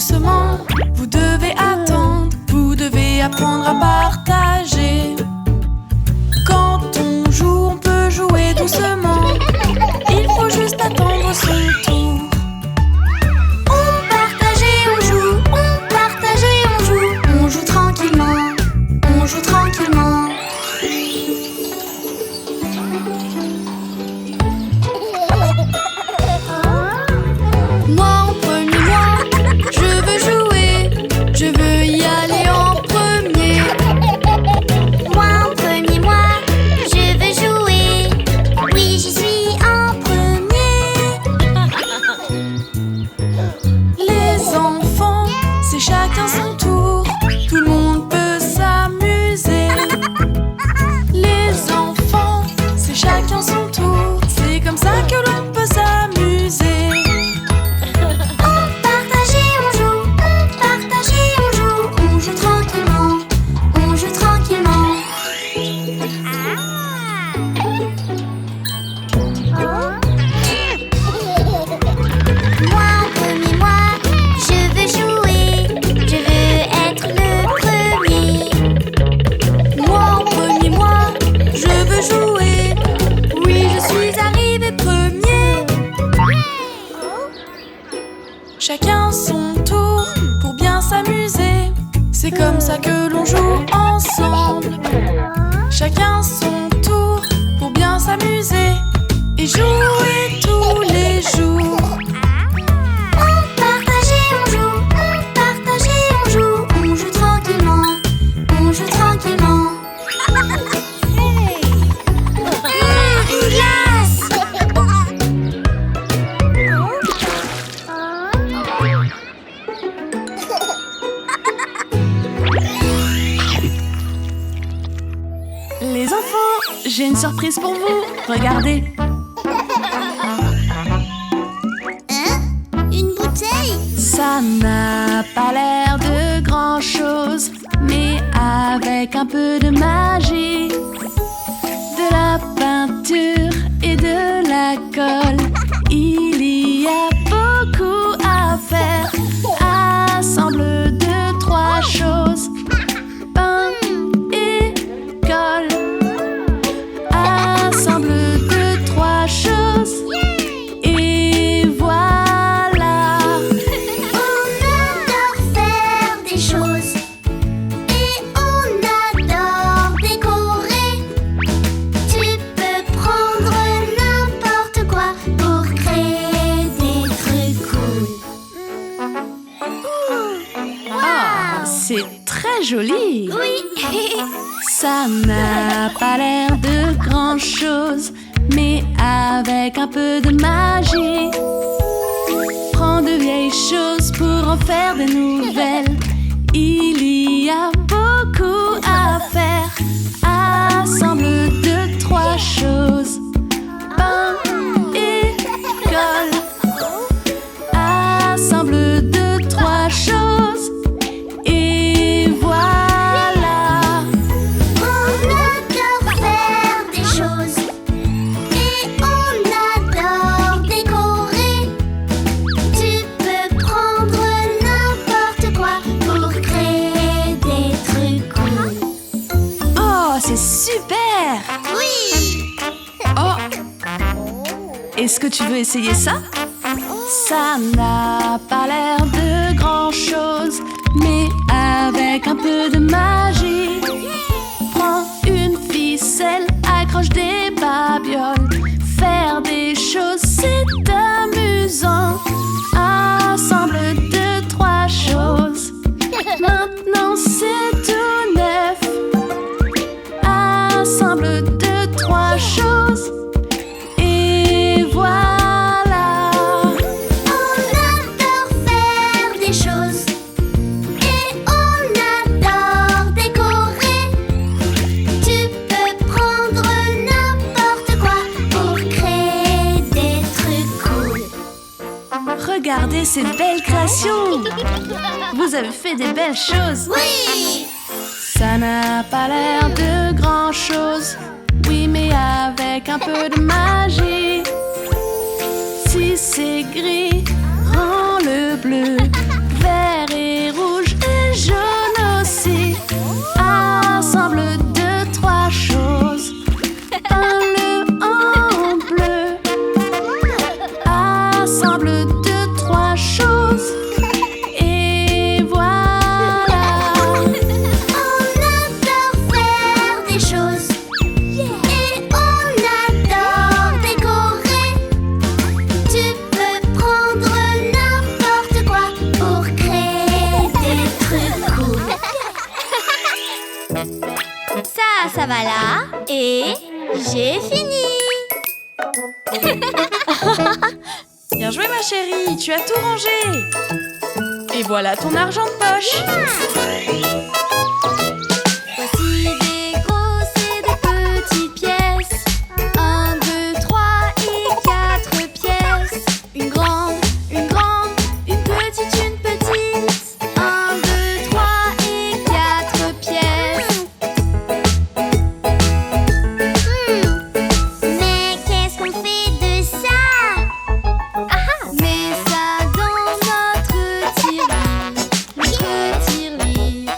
doucement. Vous devez attendre, vous devez apprendre à partager. Quand on joue, on peut jouer doucement. Il faut juste attendre son tour. On partage et on joue, on partage et on joue. On joue tranquillement, on joue tranquillement. Moi en premier, moi, je veux jouer. Je veux y aller en premier. Moi en premier, moi, je veux jouer. Oui, j'y suis en premier. Les enfants, c'est chacun son tour. Tout le monde peut s'amuser. Les enfants, c'est chacun son tour. C'est comme ça que l'on peut s'amuser. On partage et on joue, on partage et on joue. On joue tranquillement, on joue tranquillement. Moi en premier, moi, je veux jouer. Je veux être le premier. Moi en premier, moi, je veux jouer. Oui, je suis arrivé premier. Chacun son tour pour bien s'amuser. C'est comme ça que l'on joue ensemble. Chacun son tour pour bien s'amuser et jouer tous les jours. On partage et on joue, on partage et on joue. On joue tranquillement, on joue tranquillement. Une glace! Les enfants, j'ai une surprise pour vous. Regardez. Une bouteille? Ça n'a pas l'air de grand-chose, mais avec un peu de magie, de la peinture et de la colle, il y a beaucoup à faire. Assemble 2, 3 choses, pain et colle. Assemble 2, 3 choses et voilà. On adore faire des choses et on adore décorer. Tu peux prendre n'importe quoi pour créer des trucs cool. Ah, c'est très joli. Oui. Ça n'a pas l'air de grand-chose, mais avec un peu de magie, prends de vieilles choses pour en faire des nouvelles. Il y a beaucoup à faire. Assemble 2, 3 choses, pain et colle. Assemble 2, 3 choses et voilà. On adore faire des choses et on adore décorer. Tu peux prendre n'importe quoi pour créer des trucs cool. Oh, c'est super! Oui. Oh! Est-ce que tu veux essayer ça? Ça n'a pas l'air de grand-chose, mais avec un peu de magie, prends une ficelle, accroche des babioles. Faire des choses, c'est amusant. Assemble 2, 3 choses. Maintenant, c'est tout neuf. Assemble 2, 3 choses. Et voilà. On adore faire des choses et on adore décorer. Tu peux prendre n'importe quoi pour créer des trucs cool. Regardez ces belles créations. Vous avez fait des belles choses. Oui. Ça n'a pas l'air de grand-chose, oui, mais avec un peu de magie. Si c'est gris, rends le bleu, vert Voilà, et j'ai fini. Bien joué ma chérie, tu as tout rangé. Et voilà ton argent de poche. Voici des grosses et des petites pièces. 1, 2, 3 et 4 pièces. Une grande, une petite, une petite. 1, 2, 3 et 4 pièces. Mais qu'est-ce qu'on fait de ça? Mets ça dans notre tirelire. Notre tirelire.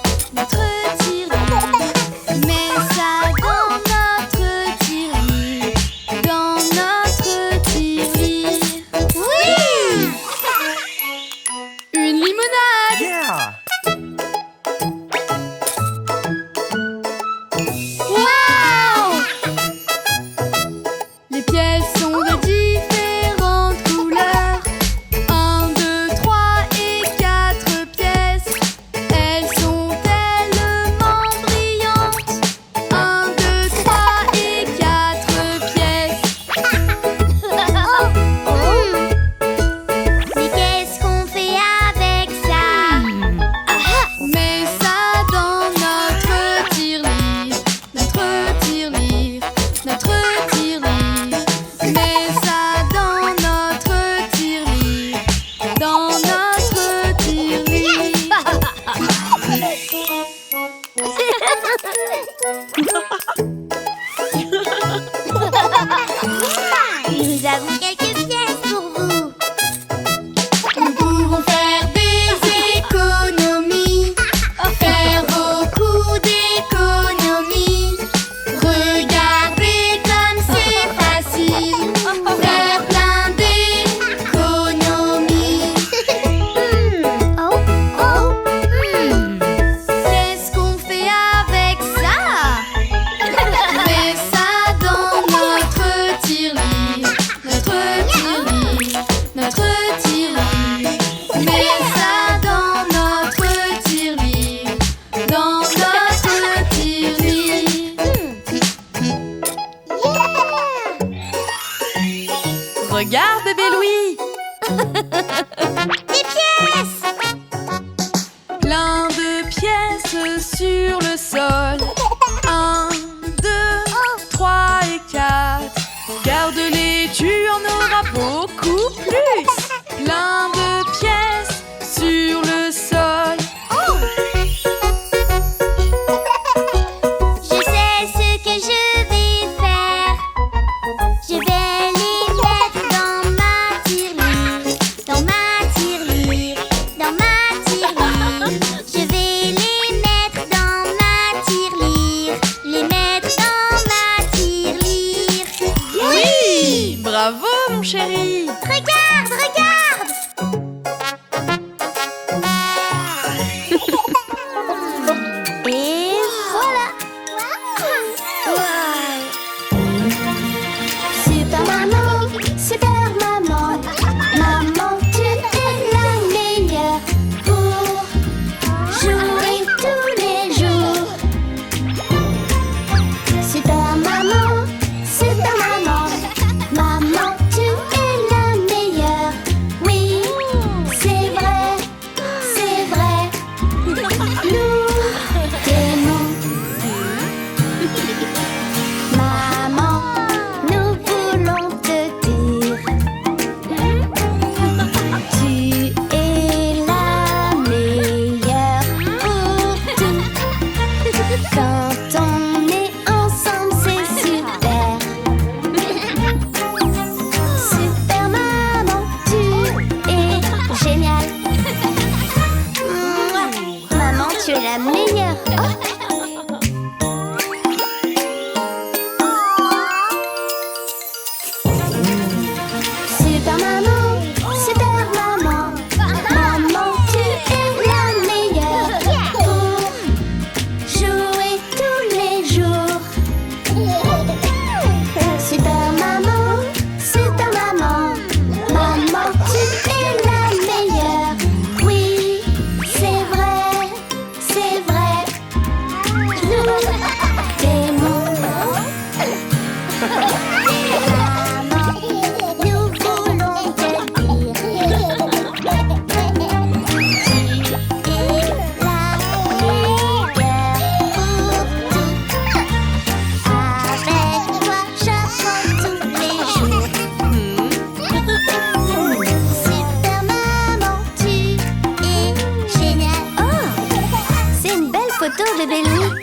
bébé loup.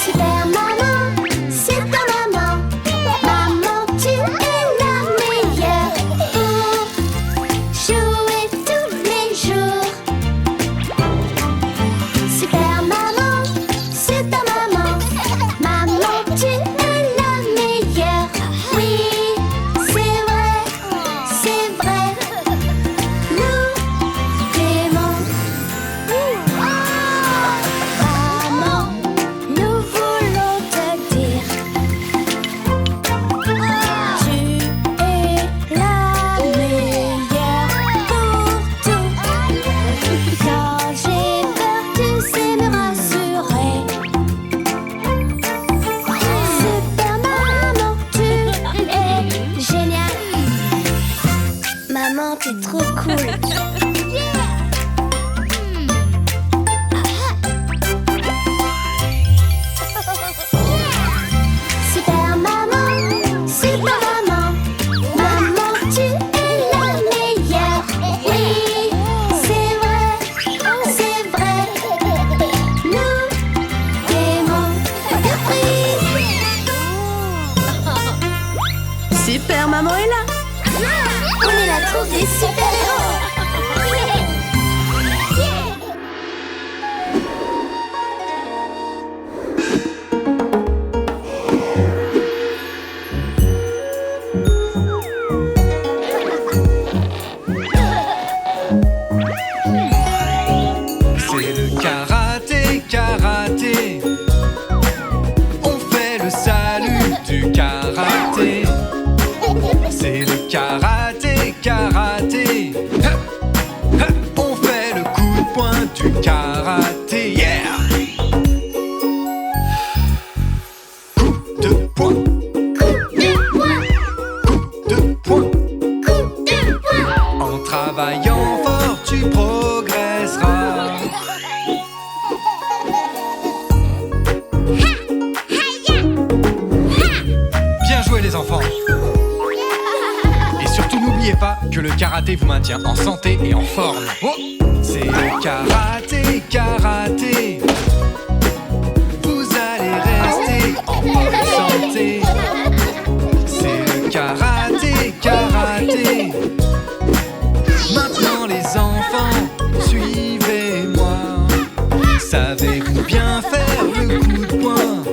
Super maman, c'est ta maman. Maman, tu es la meilleure pour jouer tous les jours. Super maman, c'est ta maman. Maman, tu es la meilleure. Oui, c'est vrai, c'est vrai. Nous t'aimons. Maman, nous voulons te dire, tu es la meilleure pour tout. Quand j'ai peur, tu sais me rassurer. Super maman, tu es géniale. Maman, t'es trop cool. Super maman, super maman. Maman, tu es la meilleure. Oui, c'est vrai, c'est vrai. Nous t'aimons. Super maman est là. On est la troupe des super-héros. C'est le karaté, karaté. On fait le salut du karaté. C'est le karaté, karaté. Ha, ha. On fait le coup de poing du karaté. Yeah! Coup de poing, Coup de poing, coup de poing. coup de poing. En travaillant fort, tu progresseras. Bien joué les enfants. Et surtout n'oubliez pas que le karaté vous maintient en santé et en forme. Oh, c'est le karaté, karaté. Vous allez rester en bonne santé. C'est le karaté, karaté. Maintenant les enfants, suivez-moi. Savez-vous bien faire le coup de poing?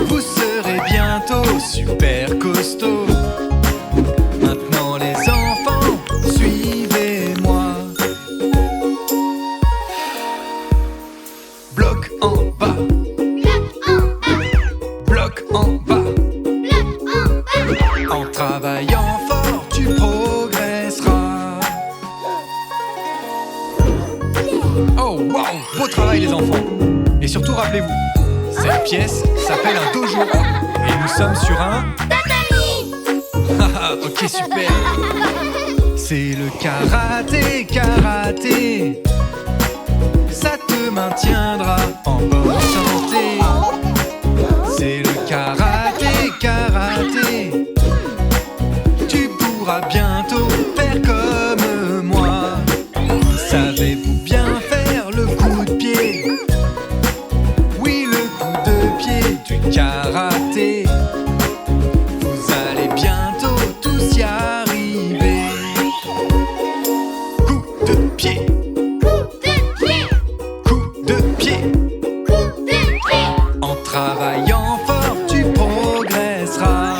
Vous serez bientôt super costaud. Maintenant les enfants, suivez-moi. Bloc en bas, bloc en bas. En travaillant fort, tu progresseras. Oh wow, beau travail les enfants. Et surtout rappelez-vous, cette pièce s'appelle un dojo. Et nous sommes sur un Haha, ok super. C'est le karaté, karaté. Ça te maintiendra en bonne santé. C'est le karaté, karaté. Tu pourras bientôt faire comme moi. Savez-vous bien faire le coup de pied? Oui, le coup de pied du karaté. Vous allez bientôt tous y arriver. Coup de pied, coup de pied. En travaillant fort, tu progresseras.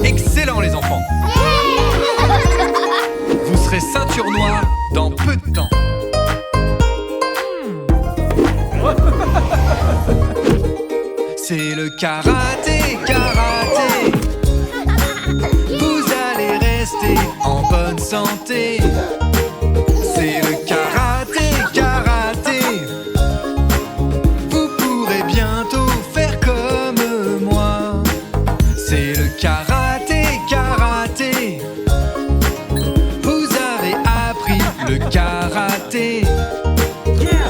Excellent les enfants. Vous serez ceinture noire dans peu de temps. C'est le karaté, karaté. Vous allez rester en bonne santé. C'est le karaté, karaté. Vous pourrez bientôt faire comme moi. C'est le karaté, karaté. Vous avez appris le karaté.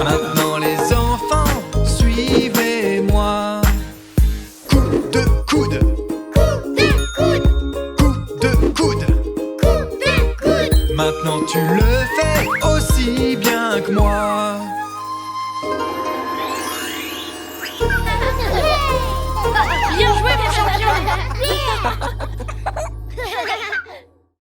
Maintenant les enfants, suivez-moi. Maintenant tu le fais aussi bien que moi. Bien joué, mon champion!